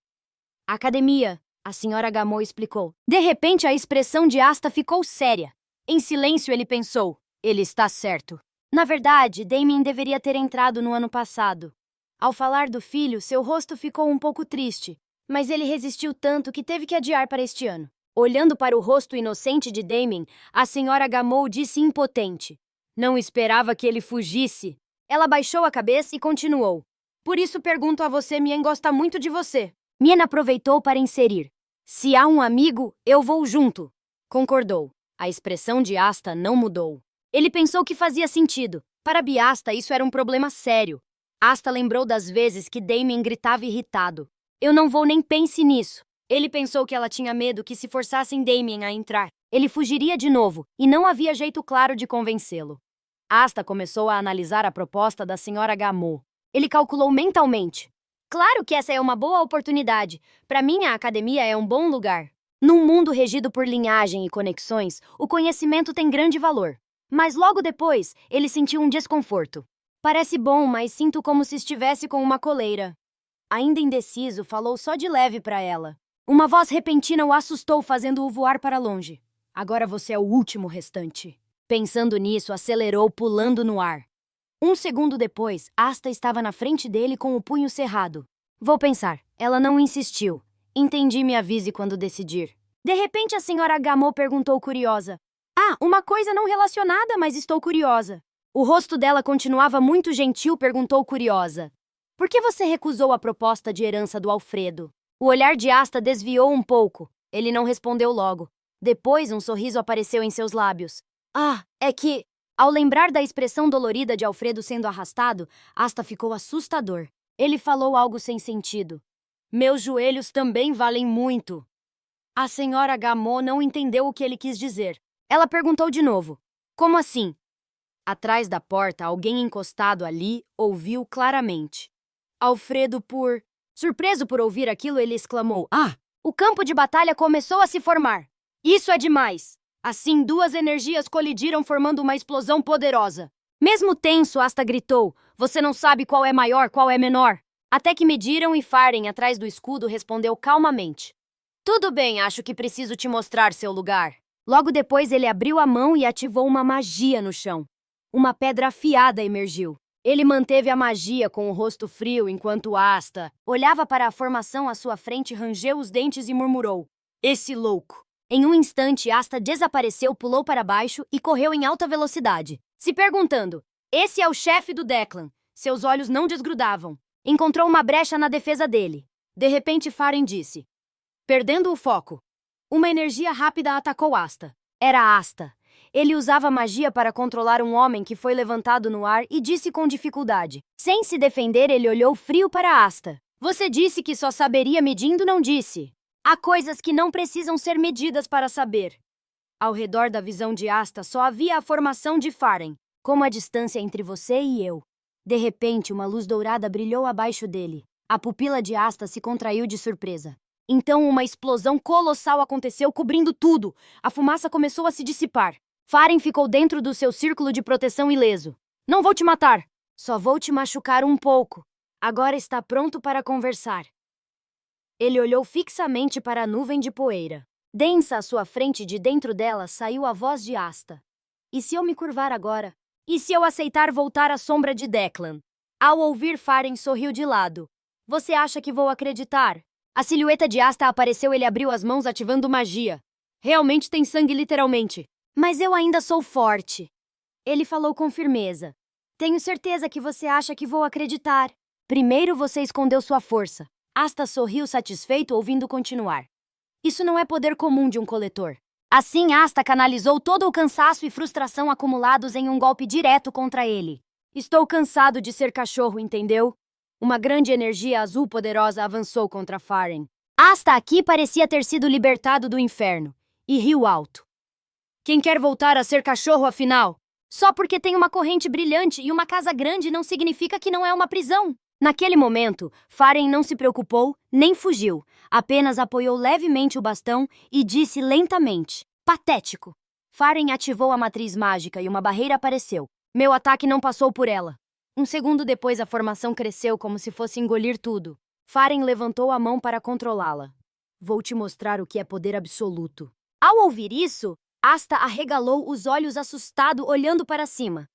academia, a senhora Gameau explicou. De repente a expressão de Asta ficou séria. Em silêncio ele pensou: ele está certo. Na verdade, Damien deveria ter entrado no ano passado. Ao falar do filho, seu rosto ficou um pouco triste, mas ele resistiu tanto que teve que adiar para este ano. Olhando para o rosto inocente de Damien, a senhora Gameau disse impotente: não esperava que ele fugisse. Ela baixou a cabeça e continuou: por isso pergunto a você, Mien gosta muito de você. Mien aproveitou para inserir: se há um amigo, eu vou junto. Concordou. A expressão de Asta não mudou. Ele pensou que fazia sentido. Para Biasta, isso era um problema sério. Asta lembrou das vezes que Damien gritava irritado: eu não vou, nem pense nisso. Ele pensou que ela tinha medo que, se forçassem Damien a entrar, ele fugiria de novo, e não havia jeito claro de convencê-lo. Asta começou a analisar a proposta da senhora Gameau. Ele calculou mentalmente: claro que essa é uma boa oportunidade. Para mim, a academia é um bom lugar. Num mundo regido por linhagem e conexões, o conhecimento tem grande valor. Mas logo depois, ele sentiu um desconforto. Parece bom, mas sinto como se estivesse com uma coleira. Ainda indeciso, falou só de leve para ela. Uma voz repentina o assustou, fazendo-o voar para longe. Agora você é o último restante. Pensando nisso, acelerou, pulando no ar. Um segundo depois, Asta estava na frente dele com o punho cerrado. Vou pensar. Ela não insistiu. Entendi, me avise quando decidir. De repente, a senhora Gameau perguntou curiosa: Ah, uma coisa não relacionada, mas estou curiosa. O rosto dela continuava muito gentil, perguntou curiosa. Por que você recusou a proposta de herança do Alfredo? O olhar de Asta desviou um pouco. Ele não respondeu logo. Depois, um sorriso apareceu em seus lábios. Ah, é que... Ao lembrar da expressão dolorida de Alfredo sendo arrastado, Asta ficou assustador. Ele falou algo sem sentido. Meus joelhos também valem muito. A senhora Gamot não entendeu o que ele quis dizer. Ela perguntou de novo. Como assim? Atrás da porta, alguém encostado ali ouviu claramente. Alfredo Surpreso por ouvir aquilo, ele exclamou. Ah! O campo de batalha começou a se formar. Isso é demais! Assim, duas energias colidiram formando uma explosão poderosa. Mesmo tenso, Asta gritou. Você não sabe qual é maior, qual é menor. Até que mediram e Faren, atrás do escudo, respondeu calmamente. Tudo bem, acho que preciso te mostrar seu lugar. Logo depois, ele abriu a mão e ativou uma magia no chão. Uma pedra afiada emergiu. Ele manteve a magia com o rosto frio enquanto Asta olhava para a formação à sua frente, rangeu os dentes e murmurou. Esse louco. Em um instante, Asta desapareceu, pulou para baixo e correu em alta velocidade, se perguntando, esse é o chefe do Declan. Seus olhos não desgrudavam. Encontrou uma brecha na defesa dele. De repente, Faren disse, perdendo o foco. Uma energia rápida atacou Asta. Era Asta. Ele usava magia para controlar um homem que foi levantado no ar e disse com dificuldade. Sem se defender, ele olhou frio para Asta. Você disse que só saberia medindo, não disse? Há coisas que não precisam ser medidas para saber. Ao redor da visão de Asta só havia a formação de Faren, como a distância entre você e eu. De repente, uma luz dourada brilhou abaixo dele. A pupila de Asta se contraiu de surpresa. Então, uma explosão colossal aconteceu, cobrindo tudo. A fumaça começou a se dissipar. Faren ficou dentro do seu círculo de proteção ileso. Não vou te matar. Só vou te machucar um pouco. Agora está pronto para conversar. Ele olhou fixamente para a nuvem de poeira. Densa à sua frente, de dentro dela, saiu a voz de Asta. E se eu me curvar agora? E se eu aceitar voltar à sombra de Declan? Ao ouvir, Faren sorriu de lado. Você acha que vou acreditar? A silhueta de Asta apareceu, ele abriu as mãos ativando magia. Realmente tem sangue, literalmente. Mas eu ainda sou forte. Ele falou com firmeza. Tenho certeza que você acha que vou acreditar. Primeiro você escondeu sua força. Asta sorriu satisfeito, ouvindo continuar. Isso não é poder comum de um coletor. Assim, Asta canalizou todo o cansaço e frustração acumulados em um golpe direto contra ele. Estou cansado de ser cachorro, entendeu? Uma grande energia azul poderosa avançou contra Faren. Asta aqui parecia ter sido libertado do inferno. E riu alto. Quem quer voltar a ser cachorro, afinal? Só porque tem uma corrente brilhante e uma casa grande não significa que não é uma prisão. Naquele momento, Faren não se preocupou, nem fugiu. Apenas apoiou levemente o bastão e disse lentamente. Patético. Faren ativou a matriz mágica e uma barreira apareceu. Meu ataque não passou por ela. Um segundo depois, a formação cresceu como se fosse engolir tudo. Faren levantou a mão para controlá-la. Vou te mostrar o que é poder absoluto. Ao ouvir isso, Asta arregalou os olhos assustado, olhando para cima.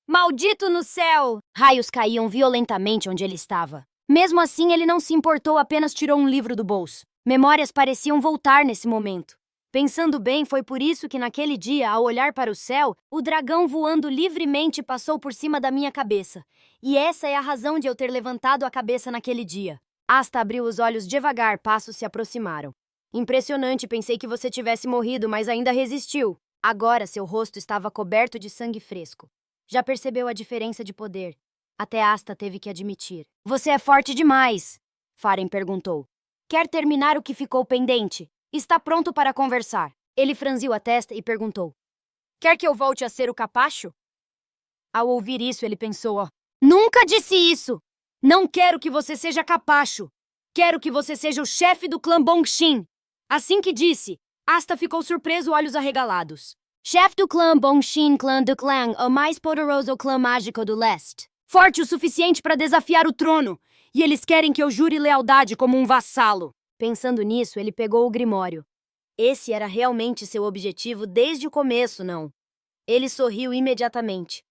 Maldito no céu! Raios caíam violentamente onde ele estava. Mesmo assim, ele não se importou, apenas tirou um livro do bolso. Memórias pareciam voltar nesse momento. Pensando bem, foi por isso que naquele dia, ao olhar para o céu, o dragão voando livremente passou por cima da minha cabeça. E essa é a razão de eu ter levantado a cabeça naquele dia. Asta abriu os olhos devagar, passos se aproximaram. Impressionante, pensei que você tivesse morrido, mas ainda resistiu. Agora seu rosto estava coberto de sangue fresco. Já percebeu a diferença de poder? Até Asta teve que admitir. Você é forte demais, Faren perguntou. Quer terminar o que ficou pendente? Está pronto para conversar. Ele franziu a testa e perguntou. Quer que eu volte a ser o capacho? Ao ouvir isso, ele pensou, nunca disse isso! Não quero que você seja capacho. Quero que você seja o chefe do clã Bongshin. Assim que disse, Asta ficou surpreso, olhos arregalados. Chefe do clã Bongshin, clã do Clang, o mais poderoso clã mágico do leste. Forte o suficiente para desafiar o trono. E eles querem que eu jure lealdade como um vassalo. Pensando nisso, ele pegou o grimório. Esse era realmente seu objetivo desde o começo, não? Ele sorriu imediatamente.